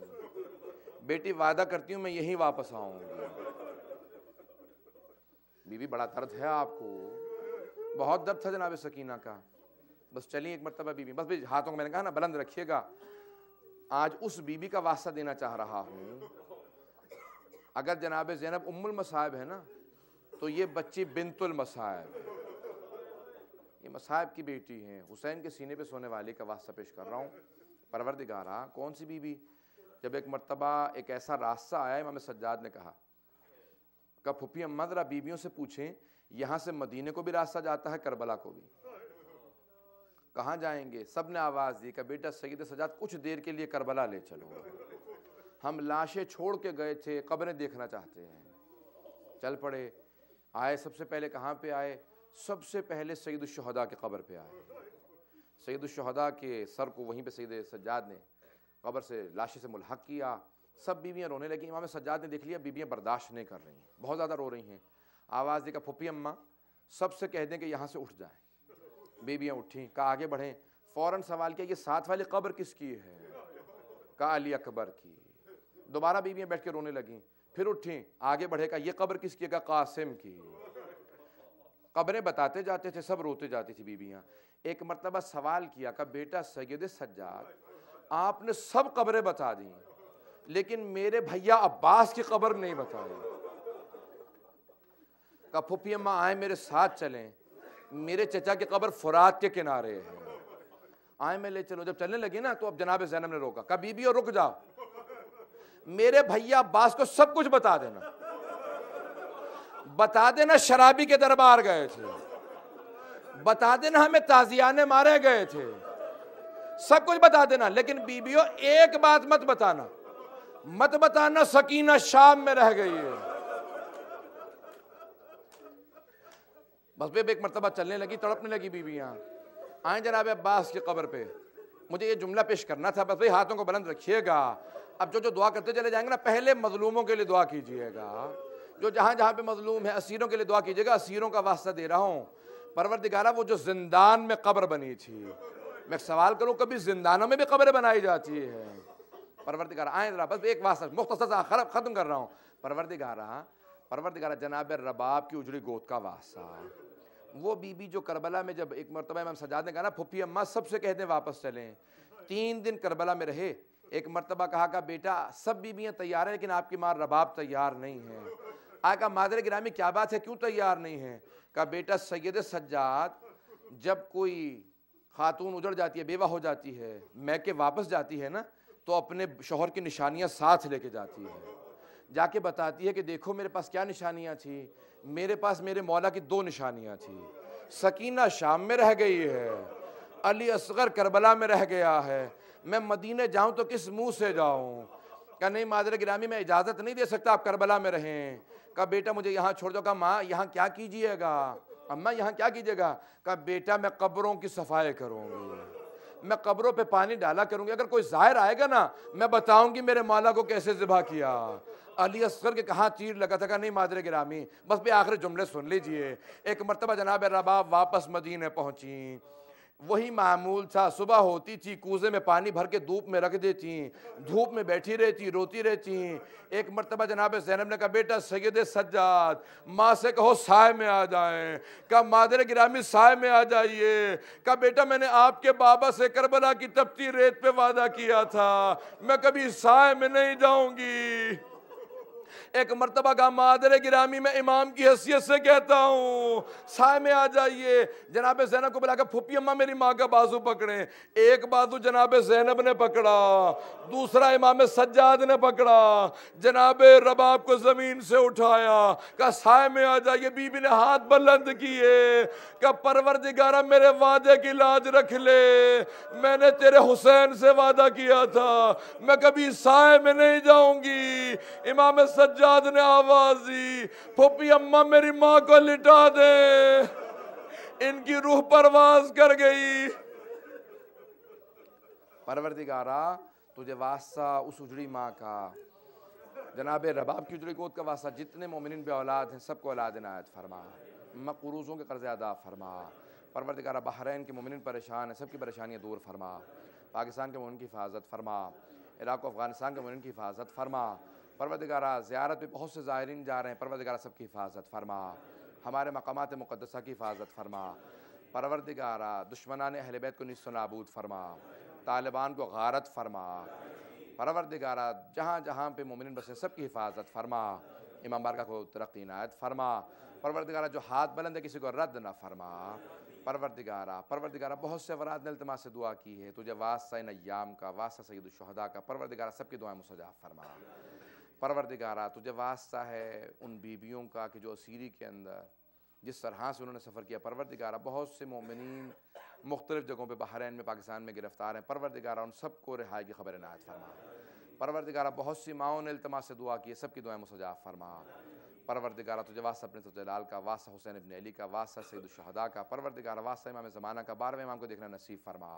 بیٹی وعدہ کرتی ہوں میں یہیں واپس آؤں گی۔ بی بی بڑا درد ہے آپ کو، بہت درد تھا جناب سکینہ کا، بس چلی ایک مرتبہ بی بی، بس بھی ہاتھوں کو میں نے کہا نا بلند رکھیے گا۔ آج اس بی بی کا واسطہ دینا چاہ رہا ہوں، اگر جناب زینب ام المصائب ہے نا تو یہ بچی بنت المصائب، یہ مصائب کی بیٹی ہیں، حسین کے سینے پہ سونے والی کا واسطہ پیش کر رہا ہوں۔ پروردگارا کون سی بی بی؟ جب ایک مرتبہ ایک ایسا راستہ آیا، امام سجاد نے کہا کہ پھپھی اماں ذرا بیویوں سے پوچھیں یہاں سے مدینے کو بھی راستہ جاتا ہے کربلا کو بھی، کہاں جائیں گے؟ سب نے آواز دی کہ بیٹا سید سجاد کچھ دیر کے لیے کربلا لے چلو، ہم لاشیں چھوڑ کے گئے تھے، قبریں دیکھنا چاہتے ہیں۔ چل پڑے، آئے سب سے پہلے کہاں پہ آئے؟ سب سے پہلے سید الشہداء کے قبر پہ آئے۔ سید الشہداء کے سر کو وہیں پہ سید سجاد نے قبر سے لاشیں سے ملحق کیا، سب بیویاں رونے لگیں۔ امام سجاد نے دیکھ لیا بیویاں برداشت نہیں کر رہی ہیں، بہت زیادہ رو رہی ہیں، آواز دی کہ پھپھی اماں سب سے کہہ دیں کہ یہاں سے اٹھ جائیں۔ بیویاں اٹھیں، کہا آگے بڑھیں، فوراً سوال کیا یہ ساتھ والی قبر کس کی ہے؟ کہا علی اکبر کی۔ دوبارہ بیویاں بیٹھ کے رونے لگیں، پھر اٹھیں آگے بڑھے، کہا یہ قبر کس کی ہے؟ کہا قاسم کی۔ قبریں بتاتے جاتے تھے، سب روتے جاتی تھی بیویاں۔ ایک مرتبہ سوال کیا کہ بیٹا سید سجاد آپ نے سب قبریں بتا دیں لیکن میرے بھیا عباس کی قبر نہیں بتائی۔ کہا پھپھی اماں آئیں میرے ساتھ چلیں، میرے چچا کی قبر فرات کے کنارے ہے، آئیں میں لے چلو۔ جب چلنے لگی نا تو اب جناب زینب نے روکا، کہا بی بی اور رک جاؤ، میرے بھیا عباس کو سب کچھ بتا دینا، بتا دینا شرابی کے دربار گئے تھے، بتا دینا ہمیں تازیانے مارے گئے تھے، سب کچھ بتا دینا، لیکن بیویوں ایک بات مت بتانا، مت بتانا سکینہ شام میں رہ گئی ہے۔ بس بے ایک مرتبہ چلنے لگی، تڑپنے لگی بیویاں، آئیں جناب عباس کی قبر پہ، مجھے یہ جملہ پیش کرنا تھا، بس بھئی ہاتھوں کو بلند رکھیے گا۔ اب جو دعا کرتے چلے جائیں گے نا، پہلے مظلوموں کے لیے دعا کیجئے گا، جو جہاں جہاں پہ مظلوم ہے اسیروں کے لیے دعا کیجئے گا، اسیروں کا واسطہ دے رہا ہوں۔ پروردگارہ وہ جو زندان میں قبر بنی تھی، میں سوال کروں کبھی زندانوں میں بھی قبریں بنائی جاتی ہے؟ پروردگارہ آئیں ذرا، بس ایک واسطہ مختصر سا ختم کر رہا ہوں۔ پروردگارہ جناب رباب کی اجڑی گود کا واسطہ، وہ بی بی جو کربلا میں جب ایک مرتبہ امام سجاد نے کہا نا پھپھی اماں سب سے کہہ دیں واپس چلیں، 3 دن کربلا میں رہے، ایک مرتبہ کہا کہ بیٹا سب بیویاں تیار ہیں لیکن آپ کی ماں رباب تیار نہیں ہے۔ آیا کہا مادر گرامی کیا بات ہے، کیوں تیار نہیں ہے؟ کہا بیٹا سید سجاد جب کوئی خاتون اجڑ جاتی ہے، بیوہ ہو جاتی ہے، میکے واپس جاتی ہے نا تو اپنے شوہر کی نشانیاں ساتھ لے کے جاتی ہے، جا کے بتاتی ہے کہ دیکھو میرے پاس کیا نشانیاں تھیں، میرے پاس میرے مولا کی 2 نشانیاں تھیں، سکینہ شام میں رہ گئی ہے، علی اصغر کربلا میں رہ گیا ہے، میں مدینے جاؤں تو کس منہ سے جاؤں؟ کہا نہیں مادر گرامی میں اجازت نہیں دے سکتا آپ کربلا میں رہیں۔ کہا بیٹا مجھے یہاں چھوڑ دو۔ کہا ماں یہاں کیا کیجئے گا؟ اماں یہاں کیا کیجئے گا؟ کہا بیٹا میں قبروں کی صفائی کروں گی، میں قبروں پہ پانی ڈالا کروں گی، اگر کوئی زائر آئے گا نا میں بتاؤں گی میرے مولا کو کیسے ذبح کیا۔ علی اصغر کے کہاں تیر لگا تھا، کہا نہیں مادر گرامی بس بھی آخری جملے سن لیجئے۔ ایک مرتبہ جناب رباب واپس مدینے پہنچیں، وہی معمول تھا، صبح ہوتی تھی کوزے میں پانی بھر کے دھوپ میں رکھ دیتی، دھوپ میں بیٹھی رہتی، روتی رہتی۔ ایک مرتبہ جناب زینب نے کہا بیٹا سید سجاد ماں سے کہو سائے میں آ جائیں۔ کہا مادر گرامی سائے میں آ جائیے۔ کہا بیٹا میں نے آپ کے بابا سے کربلا کی تپتی ریت پہ وعدہ کیا تھا، میں کبھی سائے میں نہیں جاؤں گی۔ ایک مرتبہ کہا مادر گرامی میں امام کی حیثیت سے کہتا ہوں سائے میں آ جائیے۔ جناب زینب کو بلا کر پھپھی اماں میری ماں کا بازو پکڑیں، ایک بازو جناب زینب نے پکڑا، دوسرا امام سجاد نے پکڑا، جناب رباب کو زمین سے اٹھایا، کہا سائے میں آ جائیے۔ بی بی نے ہاتھ بلند کیے، کہا پروردگارہ میرے وعدے کی لاج رکھ لے، میں نے تیرے حسین سے وعدہ کیا تھا میں کبھی سائے میں نہیں جاؤں گی۔ امام سجاد نے آواز دی پھپھی اماں میری ماں کو لٹا دے، ان کی روح پرواز کر گئی۔ پروردگارہ تجھے واسطہ اس اجڑی ماں کا، جناب رباب کی اجڑی گود کا واسطہ، جتنے مومنین بے اولاد ہیں سب کو اولاد عنایت فرما، مقروضوں کے قرض ادا فرما۔ پروردگارہ بحرین کے مومنین پریشان ہیں، سب کی پریشانیاں دور فرما، پاکستان کے مومنین کی حفاظت فرما، عراق و افغانستان کے مومنین کی حفاظت فرما۔ پروردگارہ زیارت پہ بہت سے زائرین جا رہے ہیں، پروردگارہ سب کی حفاظت فرما، ہمارے مقامات مقدسہ کی حفاظت فرما۔ پروردگارہ دشمنان اہل بیت کو نیست و نابود فرما، طالبان کو غارت فرما۔ پروردگارہ جہاں جہاں پہ مومنین بسے سب کی حفاظت فرما، امام بارگاہ کو ترقی عنایت فرما۔ پروردگارہ جو ہاتھ بلند ہے کسی کو رد نہ فرما۔ پروردگارہ بہت سے افراد نے التماس سے دعا کی ہے، تجھے واسطہ ان ایام کا، واسطہ سید الشہداء کا، پروردگارہ سب کی دعائیں مستجاب فرما۔ پروردگارہ تجھے واسطہ ہے ان بیویوں کا کہ جو اسیری کے اندر جس طرح سے انہوں نے سفر کیا، پروردگارہ بہت سے مومنین مختلف جگہوں پہ بحرین میں پاکستان میں گرفتار ہیں، پروردگارہ ان سب کو رہائی کی خبر عنایت فرما۔ پروردگارہ بہت سی ماؤں نے التماس سے دعا کی ہے، سب کی دعائیں مستجاب فرما۔ پروردگارہ تجھے واسطہ اپنے جلال کا، واسطہ حسین ابن علی کا، واسطہ سید الشہداء کا، پروردگارہ واسطہ امام زمانہ کا، 12ویں امام کو دیکھنا نصیب فرما۔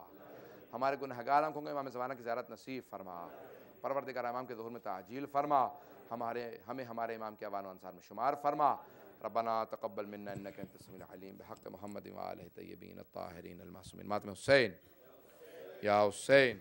ہمارے گنہگار آنکھوں کو امام زمانہ کی زیارت نصیب فرما۔ پروردگارہ امام کے ظہور میں تعجیل فرما، ہمیں ہمارے امام کے اوان و انصار میں شمار فرما۔ ربنا تقبل منا انک انت السمیع العلیم بحق محمد و آلہ الطیبین الطاہرین المعصومین۔ ماتم حسین یا حسین